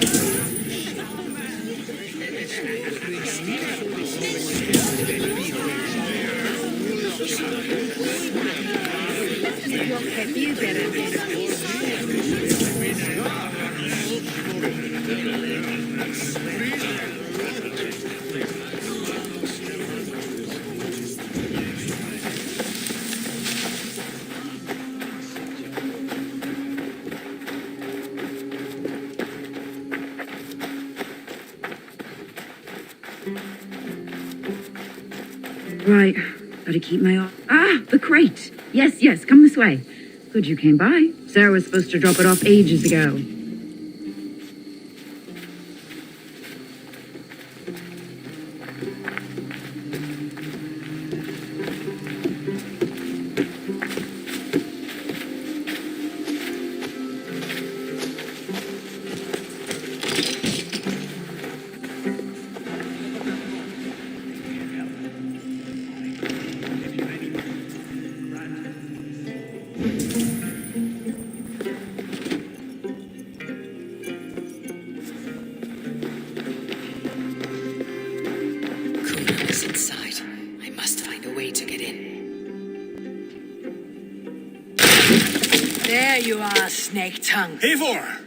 Right, gotta keep my eye. Ah, the crate! Yes, yes, come this way. Good you came by. Sarah was supposed to drop it off ages ago. Coonan is inside. I must find a way to get in. There you are, Snake Tongue. Eivor!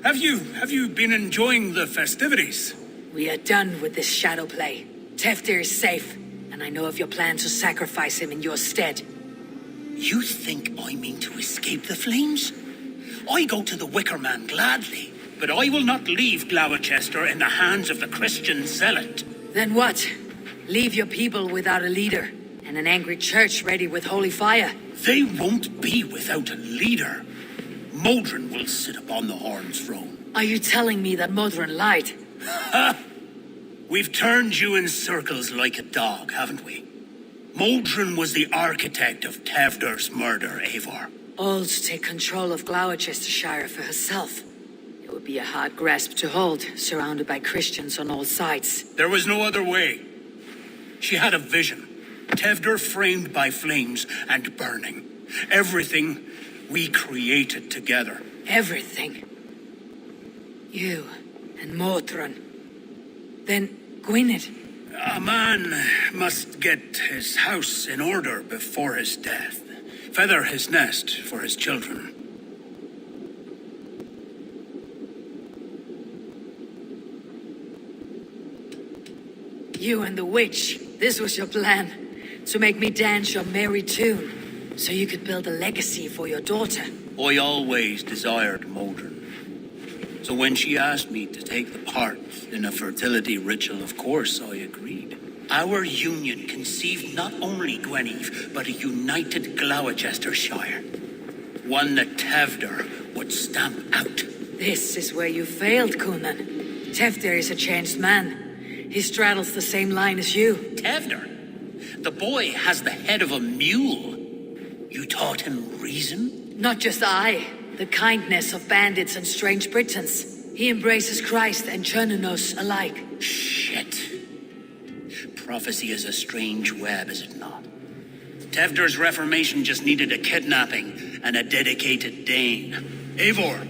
Have you been enjoying the festivities? We are done with this shadow play. Teftir is safe, and I know of your plan to sacrifice him in your stead. You think I mean to escape the flames? I go to the Wicker Man gladly, but I will not leave Gloucester in the hands of the Christian zealot. Then what? Leave your people without a leader, and an angry church ready with holy fire. They won't be without a leader. Modron will sit upon the Horn's throne. Are you telling me that Modron lied? Ha! We've turned you in circles like a dog, haven't we? Modron was the architect of Tevder's murder, Eivor. All to take control of Gloucestershire for herself. It would be a hard grasp to hold, surrounded by Christians on all sides. There was no other way. She had a vision. Tevder framed by flames and burning. Everything we created together. Everything. You and Modron. Then Gwynedd. A man must get his house in order before his death. Feather his nest for his children. You and the witch. This was your plan. To make me dance your merry tune. So you could build a legacy for your daughter. I always desired Modron. So when she asked me to take the part in a fertility ritual, of course I agreed. Our union conceived not only Gweneve, but a united Gloucestershire. One that Tevder would stamp out. This is where you failed, Coonan. Teftir is a changed man. He straddles the same line as you. Tevder? The boy has the head of a mule. You taught him reason? Not just I. The kindness of bandits and strange Britons. He embraces Christ and Chernonos alike. Shit. Prophecy is a strange web, is it not? Tevder's reformation just needed a kidnapping and a dedicated Dane. Eivor,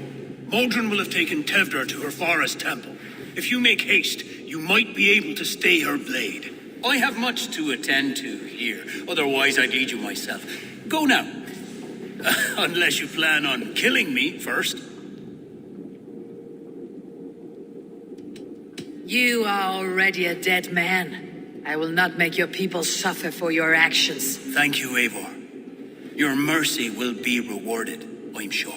Modron will have taken Tevder to her forest temple. If you make haste, you might be able to stay her blade. I have much to attend to here, otherwise I'd lead you myself. Go now. Unless you plan on killing me first. You are already a dead man. I will not make your people suffer for your actions. Thank you, Eivor. Your mercy will be rewarded, I'm sure.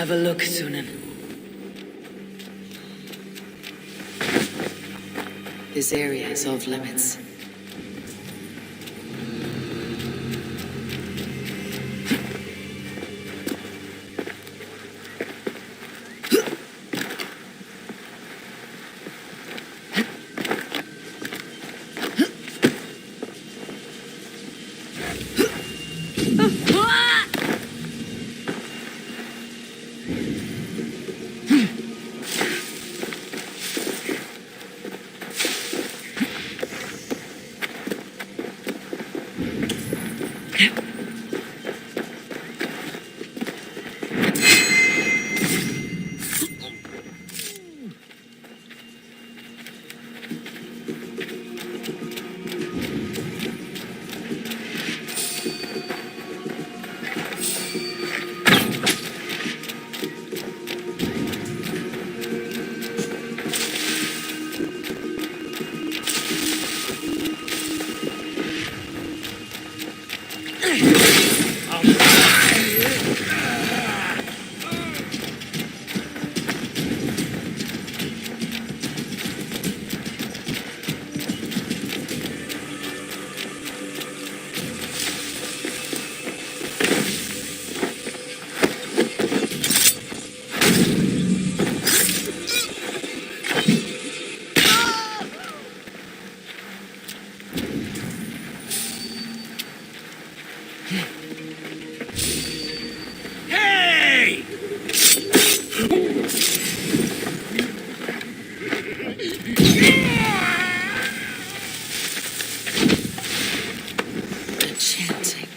have a look, Sunan. This area is off limits. Chanting.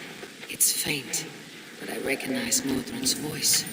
It's faint, but I recognize Mordred's voice.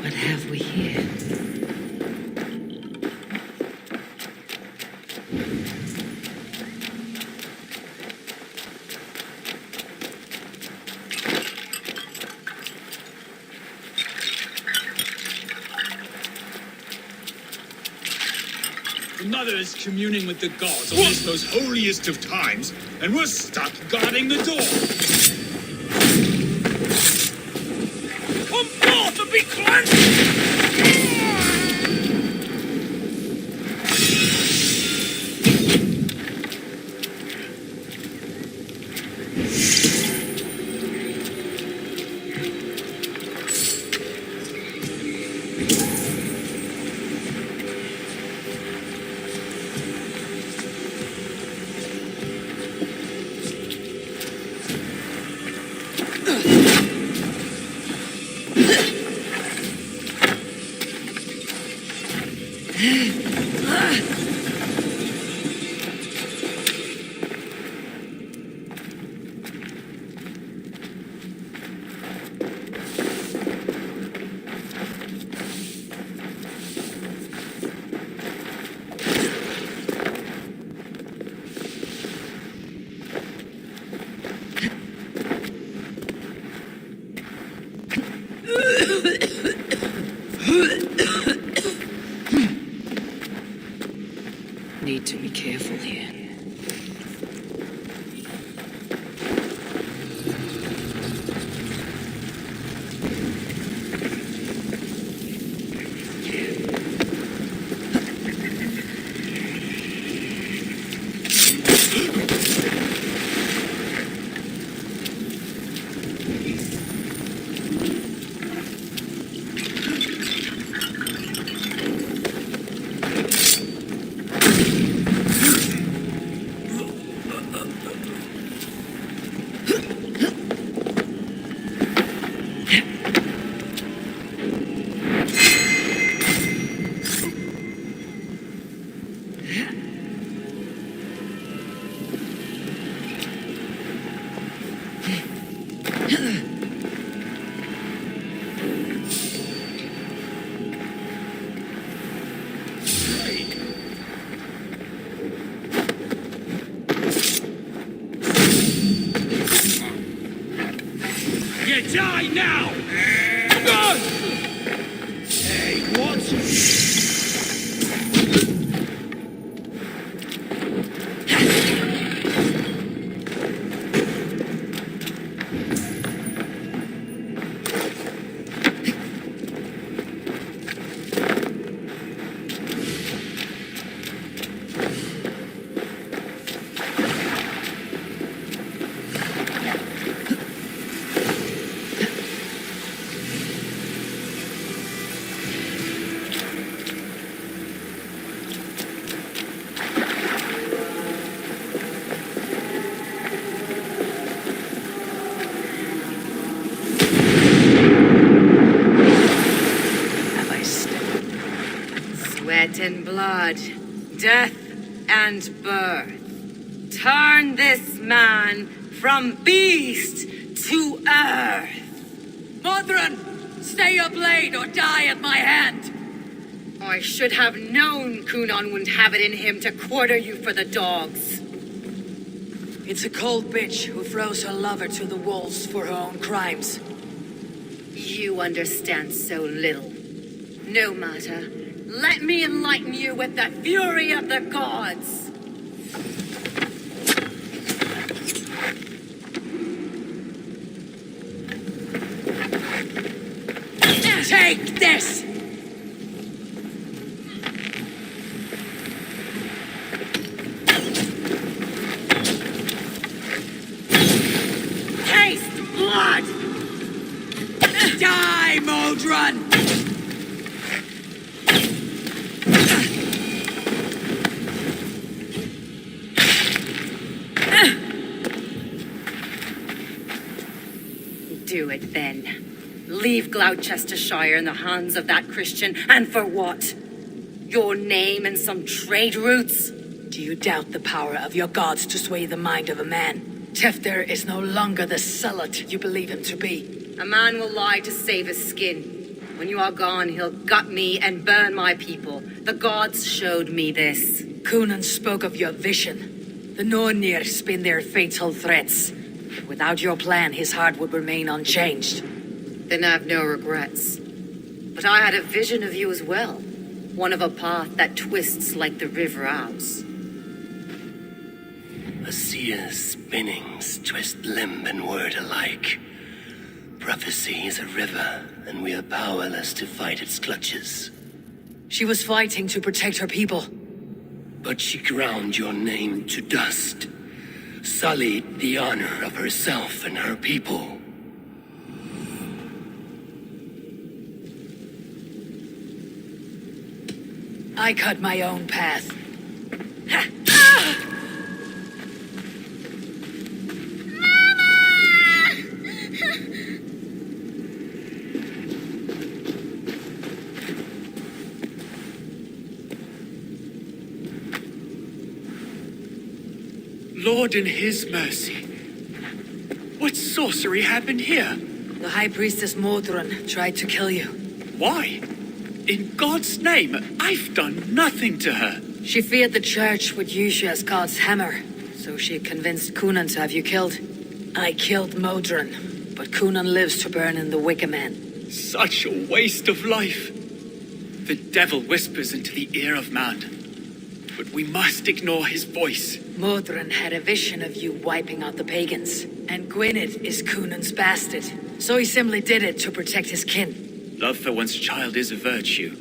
What have we here? The mother is communing with the gods on this most holiest of times, and we're stuck guarding the door. Come forth and be cleansed! you die now! Hey, what? Sweat and blood, death and birth. Turn this man from beast to earth. Modron, stay your blade or die at my hand. I should have known Kunon wouldn't have it in him to quarter you for the dogs. It's a cold bitch who throws her lover to the wolves for her own crimes. You understand so little. No matter. Let me enlighten you with the fury of the gods. Take this! Taste blood! Die, Modron! Do it then. Leave Gloucestershire in the hands of that Christian, and for what? Your name and some trade routes? Do you doubt the power of your gods to sway the mind of a man? Tefter is no longer the zealot you believe him to be. A man will lie to save his skin. When you are gone, he'll gut me and burn my people. The gods showed me this. Kunon spoke of your vision. The Nornir spin their fatal threats. Without your plan, his heart would remain unchanged. Then I have no regrets. But I had a vision of you as well. One of a path that twists like the river Ouse. A seer's spinnings twist limb and word alike. Prophecy is a river, and we are powerless to fight its clutches. She was fighting to protect her people. But she ground your name to dust, sullied the honor of herself and her people. I cut my own path. Lord in his mercy. What sorcery happened here? The High Priestess Modron tried to kill you. Why? In God's name, I've done nothing to her. She feared the church would use you as God's hammer, so she convinced Kunon to have you killed. I killed Modron, but Kunon lives to burn in the Wicker Man. Such a waste of life. The devil whispers into the ear of man, but we must ignore his voice. Modron had a vision of you wiping out the pagans, and Gwynedd is Kunon's bastard, so he simply did it to protect his kin. Love for one's child is a virtue,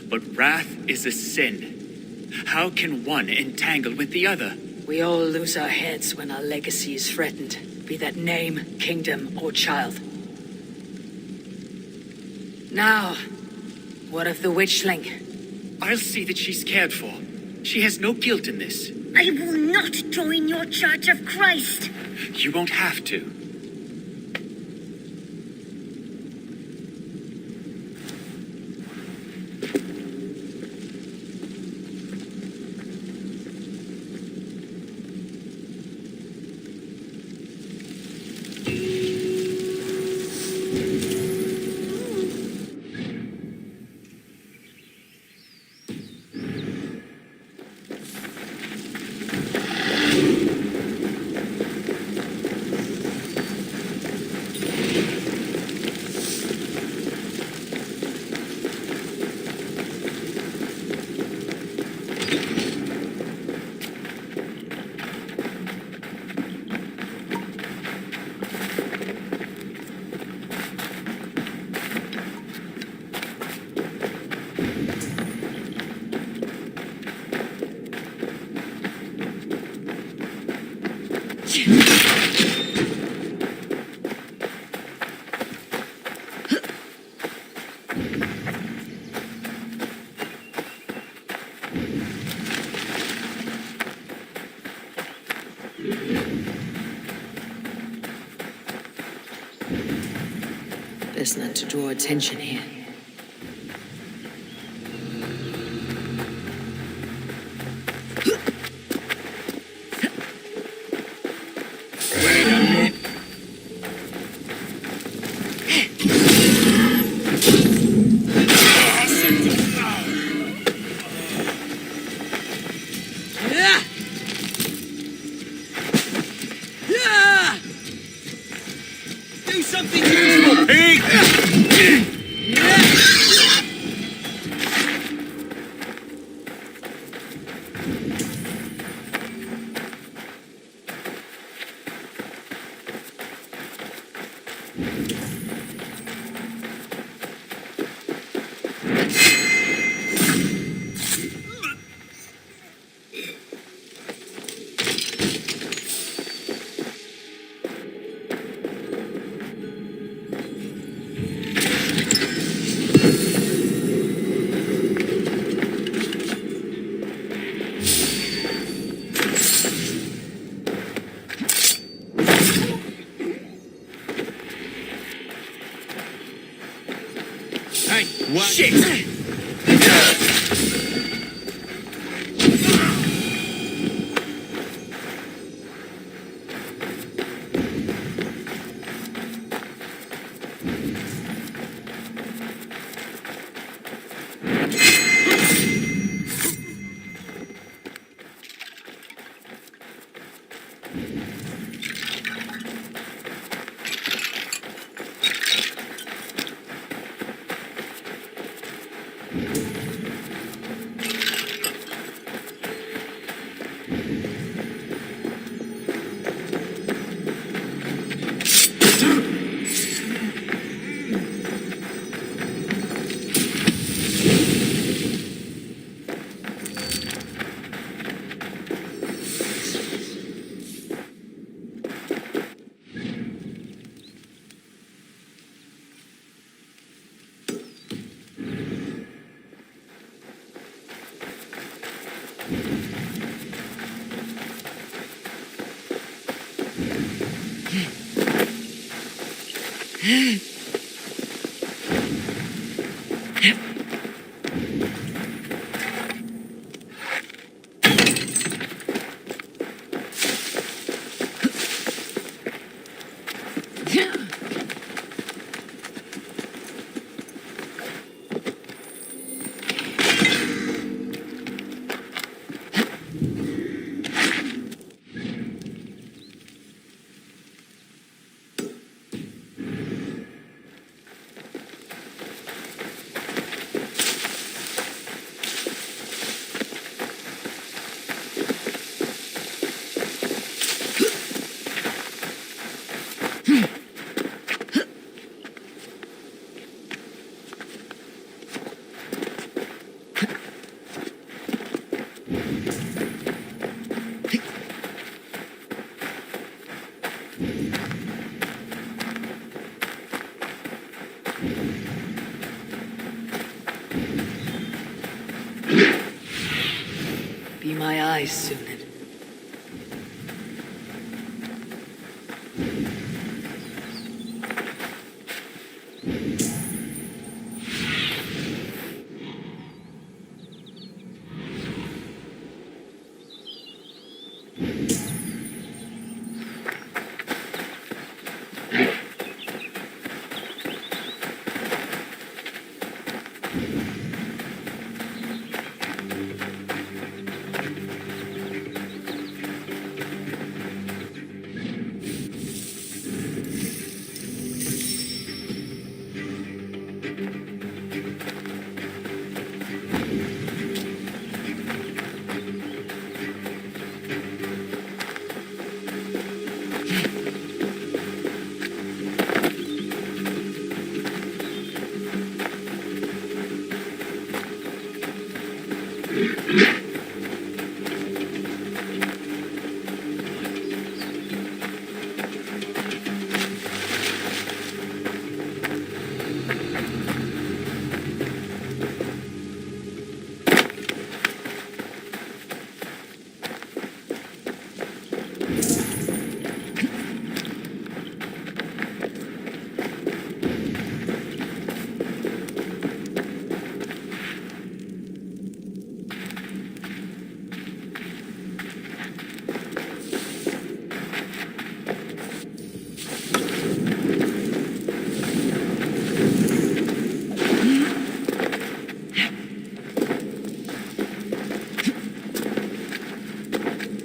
but wrath is a sin. How can one entangle with the other? We all lose our heads when our legacy is threatened, be that name, kingdom, or child. Now, what of the witchling? I'll see that she's cared for. She has no guilt in this. I will not join your Church of Christ. You won't have to. Best not to draw attention here. Wait a minute. Do something useful! Hey, what? Shit! Be my eyes, Sunan.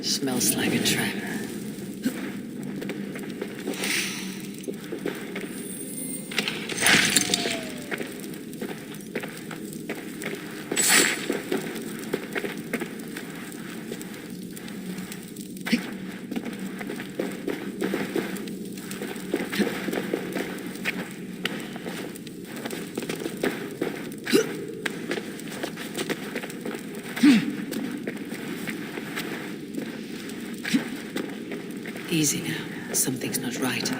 Smells like a trap. Easy now. Something's not right.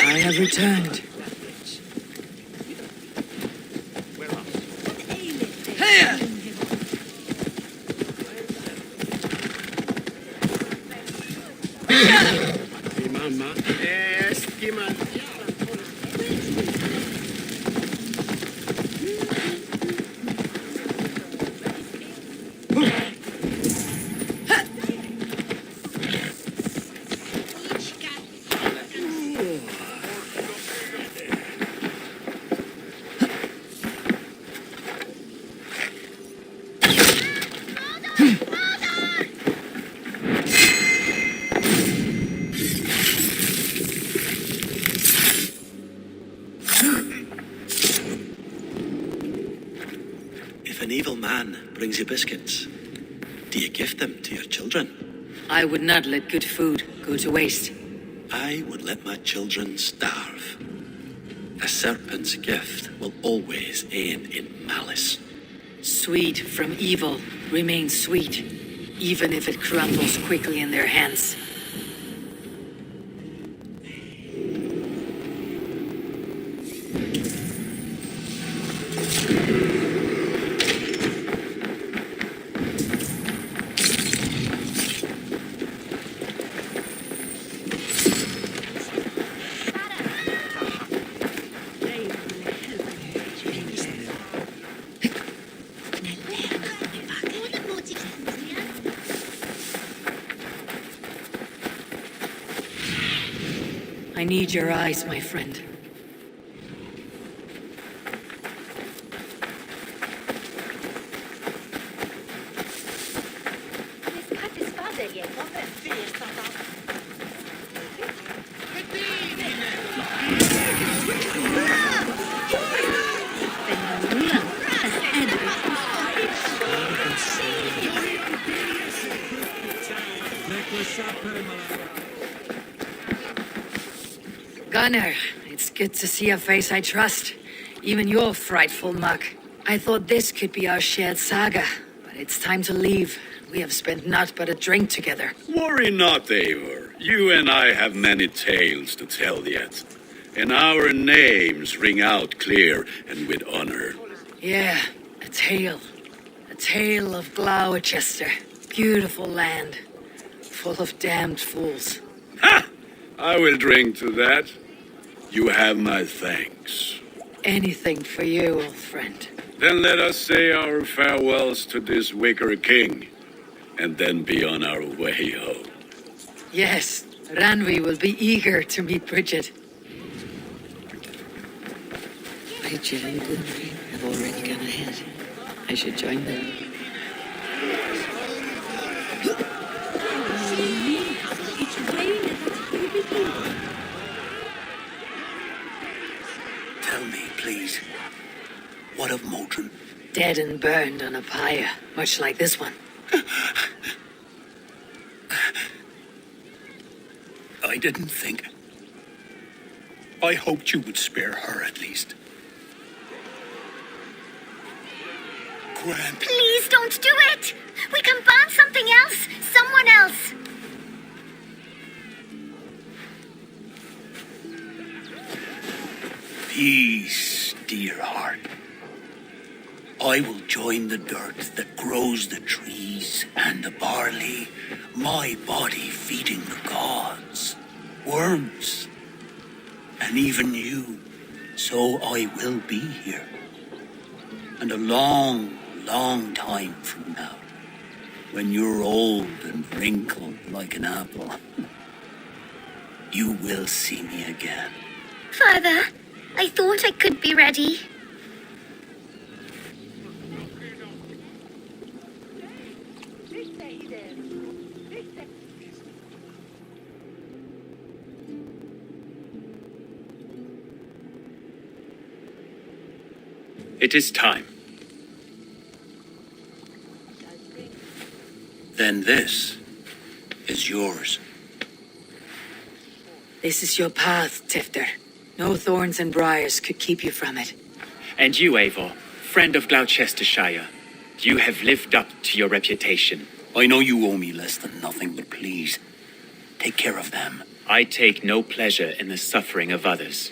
I have returned. If an evil man brings you biscuits, do you give them to your children? I would not let good food go to waste. I would let my children starve. A serpent's gift will always end in malice. Sweet from evil remains sweet, even if it crumbles quickly in their hands. I need your eyes, my friend. Gunner, it's good to see a face I trust. Even your frightful muck. I thought this could be our shared saga, but it's time to leave. We have spent naught but a drink together. Worry not, Eivor. You and I have many tales to tell yet. And our names ring out clear and with honor. Yeah, a tale. A tale of Gloucester. Beautiful land. Full of damned fools. Ha! I will drink to that. You have my thanks. Anything for you, old friend. Then let us say our farewells to this wicker king, and then be on our way home. Yes, Ranvi will be eager to meet Bridget. Bridget and Gunnar have already gone ahead. I should join them. Tell me, please, what of Modron? Dead and burned on a pyre, much like this one. I didn't think. I hoped you would spare her at least. Grant. Please don't do it! We can burn something else! Someone else! Peace, dear heart. I will join the dirt that grows the trees and the barley, my body feeding the gods, worms, and even you. So I will be here. And a long, long time from now, when you're old and wrinkled like an apple, you will see me again. Father, I thought I could be ready. It is time. Then this is yours. This is your path, Tifter. No thorns and briars could keep you from it. And you, Eivor, friend of Gloucestershire, You have lived up to your reputation. I know you owe me less than nothing, but please, take care of them. I take no pleasure in the suffering of others.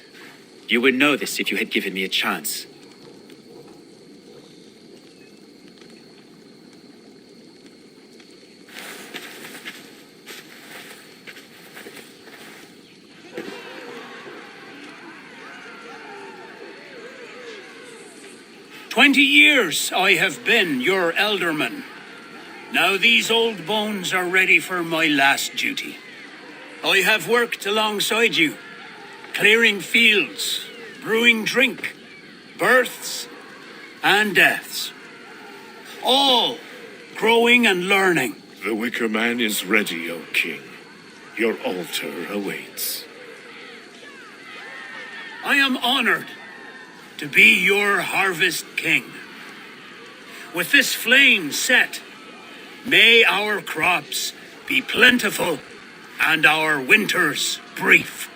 You would know this if you had given me a chance. "20 years I have been your elderman. Now these old bones are ready for my last duty. I have worked alongside you, clearing fields, brewing drink, births and deaths. All growing and learning. The Wicker Man is ready, O King. Your altar awaits. I am honored to be your harvest king. With this flame set, may our crops be plentiful and our winters brief."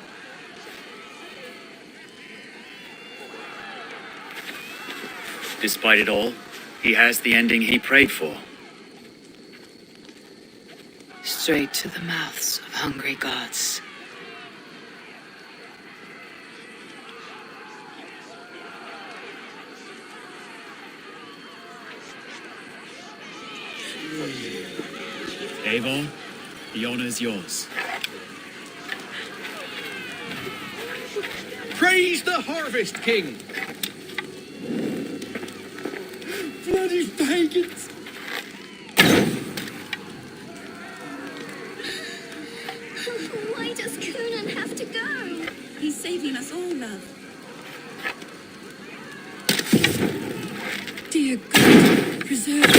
Despite it all, he has the ending he prayed for. Straight to the mouths of hungry gods. Avon, the honor's yours. Praise the Harvest King! Bloody pagans! Why does Coonan have to go? He's saving us all, love. Dear God, preserve us.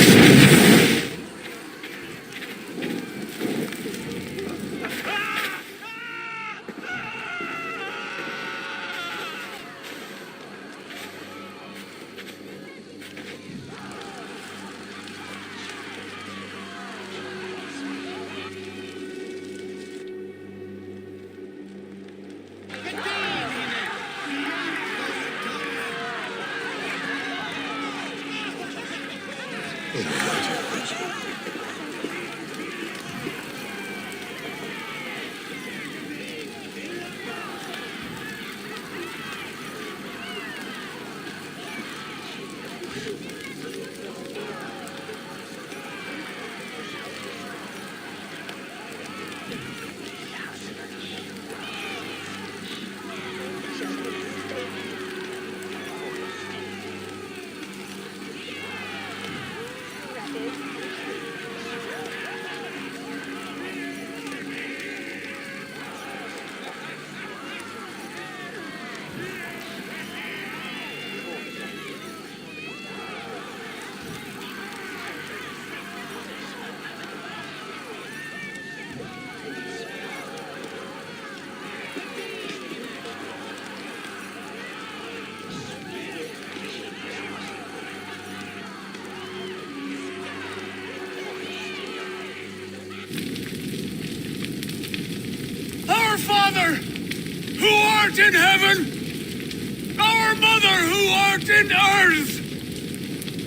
Our Father, who art in heaven, our Mother, who art in earth,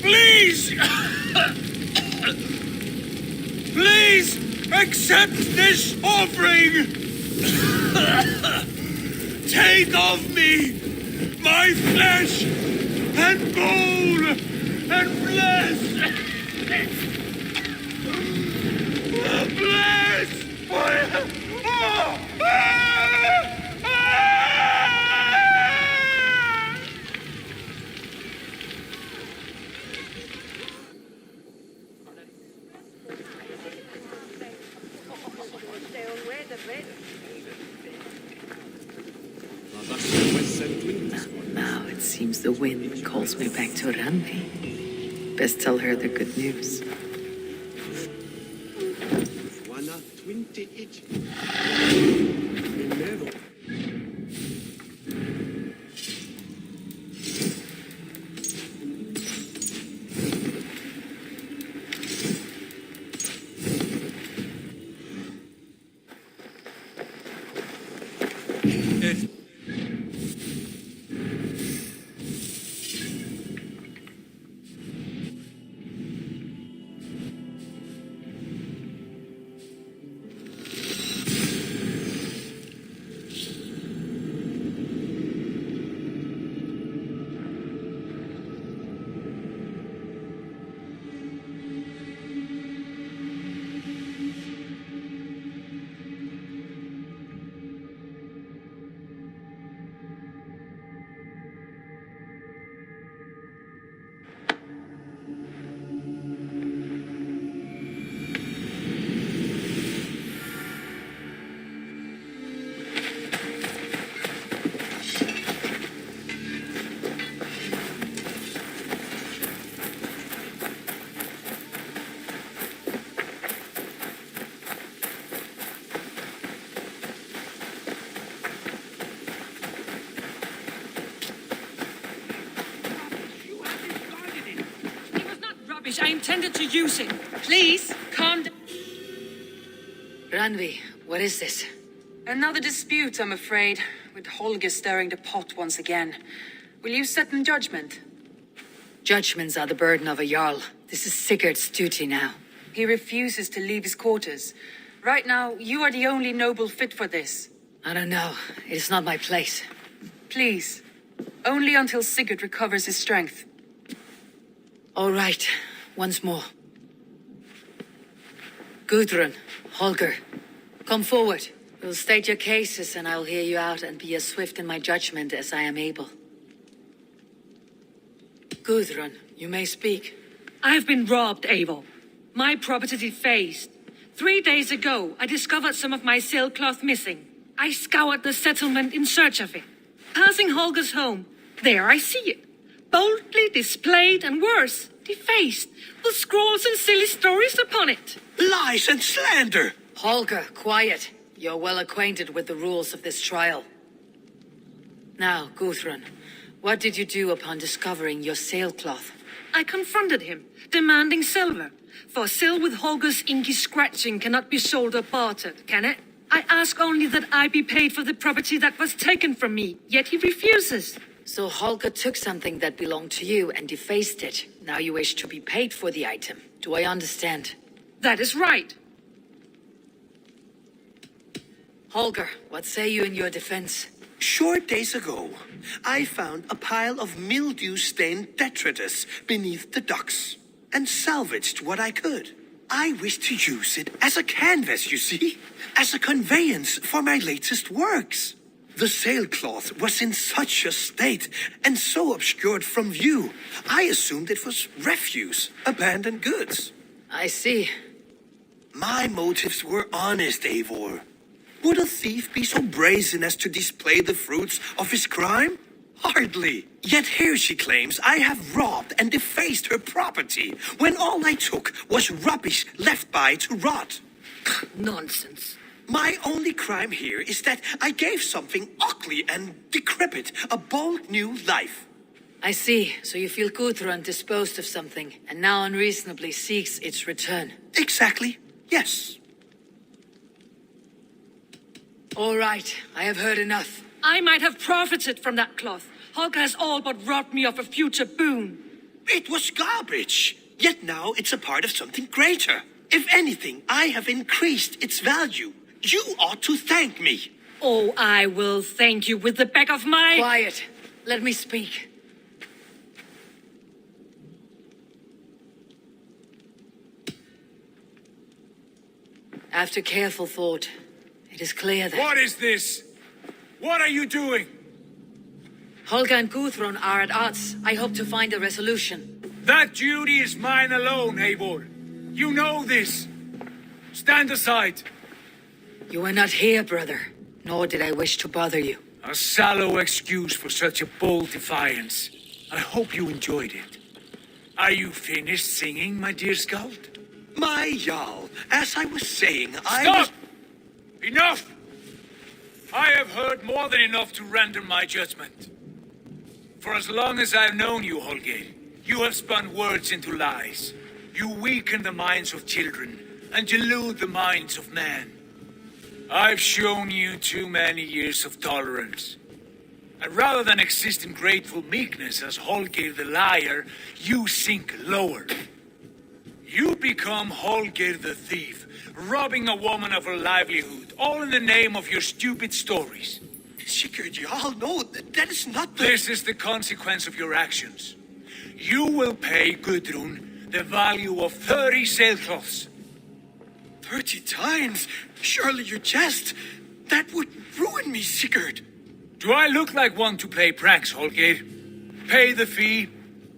please, please accept this offering. Take of me my flesh and bone and bless. Bless. Now it seems the wind calls me back to Randi. Best tell her the good news. selfish. I intended to use it. Please, calm down. Ranvi, what is this? Another dispute, I'm afraid, with Holger stirring the pot once again. Will you set in judgment? Judgments are the burden of a Jarl. This is Sigurd's duty now. He refuses to leave his quarters. Right now, you are the only noble fit for this. I don't know. It is not my place. Please. Only until Sigurd recovers his strength. All right. Once more. Gudrun, Holger, come forward. You'll state your cases and I'll hear you out and be as swift in my judgment as I am able. Gudrun, you may speak. I have been robbed, Eivor. My property defaced. 3 days ago, I discovered some of my sailcloth missing. I scoured the settlement in search of it. Passing Holger's home, there I see it. Boldly displayed and worse, defaced, with scrawls and silly stories upon it. Lies and slander! Holger, quiet. You're well acquainted with the rules of this trial. Now, Gudrun, what did you do upon discovering your sailcloth? I confronted him, demanding silver. For sil with Holger's inky scratching cannot be sold or bartered, can it? I ask only that I be paid for the property that was taken from me, yet he refuses. So Holger took something that belonged to you and defaced it. Now you wish to be paid for the item. Do I understand? That is right. Holger, what say you in your defense? Short days ago, I found a pile of mildew-stained detritus beneath the docks, and salvaged what I could. I wish to use it as a canvas, you see, as a conveyance for my latest works. The sailcloth was in such a state, and so obscured from view, I assumed it was refuse, abandoned goods. I see. My motives were honest, Eivor. Would a thief be so brazen as to display the fruits of his crime? Hardly. Yet here she claims I have robbed and defaced her property, when all I took was rubbish left by to rot. Nonsense. My only crime here is that I gave something ugly and decrepit a bold new life. I see. So you feel Gudrun disposed of something, and now unreasonably seeks its return. Exactly. Yes. All right. I have heard enough. I might have profited from that cloth. Holger has all but robbed me of a future boon. It was garbage. Yet now it's a part of something greater. If anything, I have increased its value. You ought to thank me. Oh, I will thank you with the back of my... Quiet. Let me speak. After careful thought, it is clear that... What is this? What are you doing? Holger and Gudrun are at odds. I hope to find a resolution. That duty is mine alone, Eivor. You know this. Stand aside. You were not here, brother. Nor did I wish to bother you. A sallow excuse for such a bold defiance. I hope you enjoyed it. Are you finished singing, my dear Skald? My Jarl, as I was saying, Stop! Enough! I have heard more than enough to render my judgment. For as long as I've known you, Holger, you have spun words into lies. You weaken the minds of children and delude the minds of men. I've shown you too many years of tolerance. And rather than exist in grateful meekness as Holger the liar, you sink lower. You become Holger the thief, robbing a woman of her livelihood, all in the name of your stupid stories. Sigurd, Jarl, no, that is not the... This is the consequence of your actions. You will pay Gudrun the value of 30 sailcloths. 30 times? Surely you jest. That would ruin me, Sigurd. Do I look like one to play pranks, Holger? Pay the fee,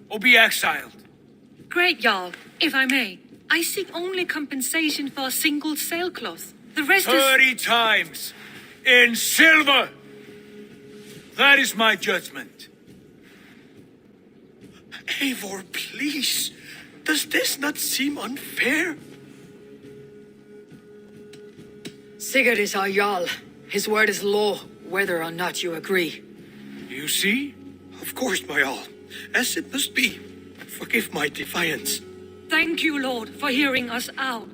or be exiled. Great, Jarl. If I may, I seek only compensation for a single sailcloth. The rest 30 times! In silver! That is my judgment. Eivor, please. Does this not seem unfair? Sigurd is our Jarl. His word is law, whether or not you agree. You see? Of course, my Jarl. As it must be. Forgive my defiance. Thank you, Lord, for hearing us out.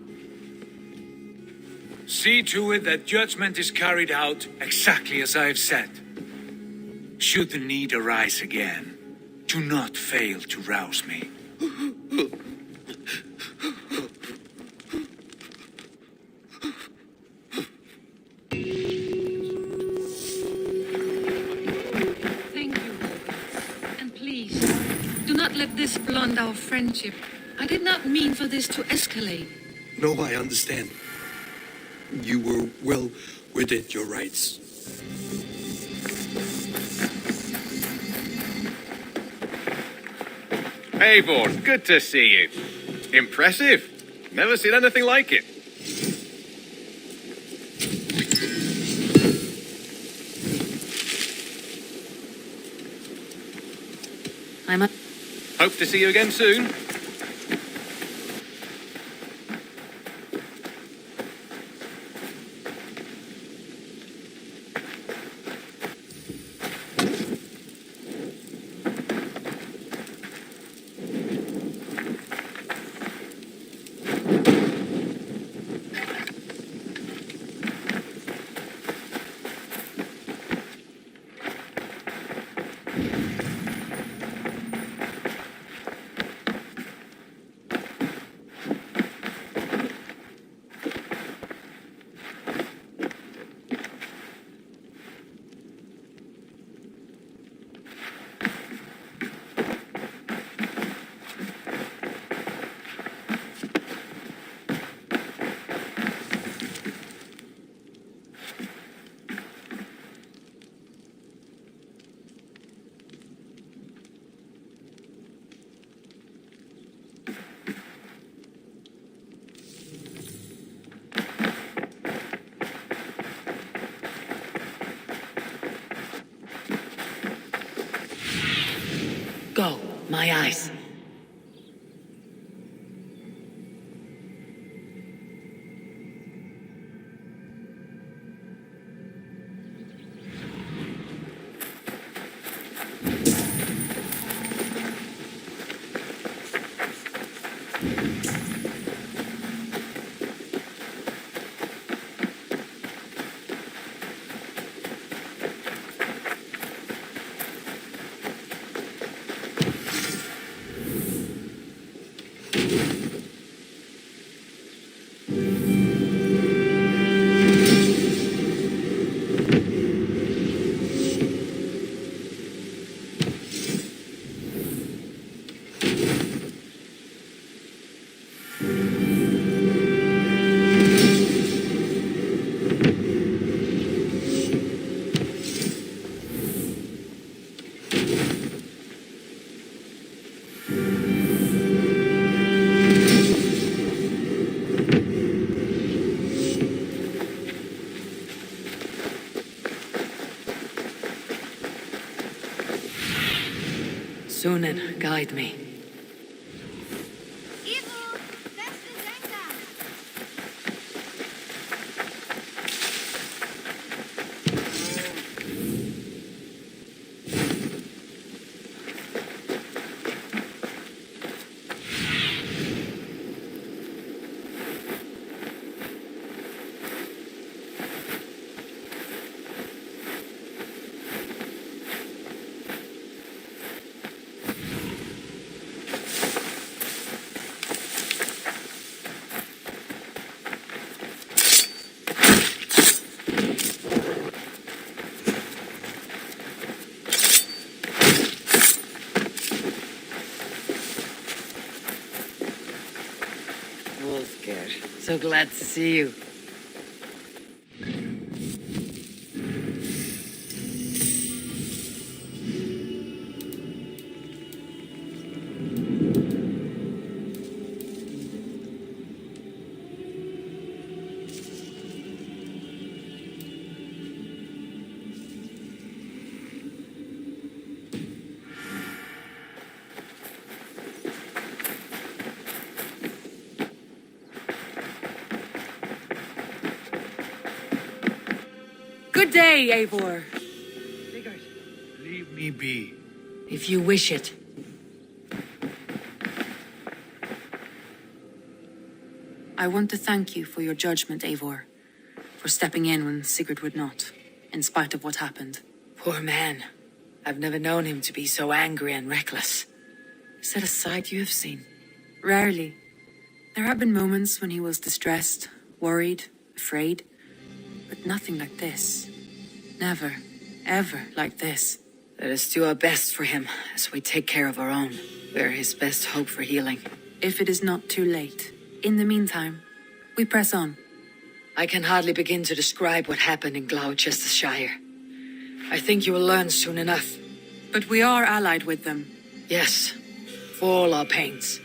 See to it that judgment is carried out exactly as I have said. Should the need arise again, do not fail to rouse me. Thank you, Lord. And please, do not let this blunt our friendship. I did not mean for this to escalate. No, I understand. You were well within your rights. Eivor, good to see you. Impressive. Never seen anything like it. Hope to see you again soon. Go, my eyes. Sunan, guide me. Wolfgar, so glad to see you. Good day, Eivor. Leave me be. If you wish it. I want to thank you for your judgment, Eivor. For stepping in when Sigurd would not, in spite of what happened. Poor man. I've never known him to be so angry and reckless. Is that a side you have seen? Rarely. There have been moments when he was distressed, worried, afraid. But nothing like this. Never, ever like this. Let us do our best for him as we take care of our own. We're his best hope for healing. If it is not too late. In the meantime, we press on. I can hardly begin to describe what happened in Gloucestershire. I think you will learn soon enough. But we are allied with them. Yes, for all our pains.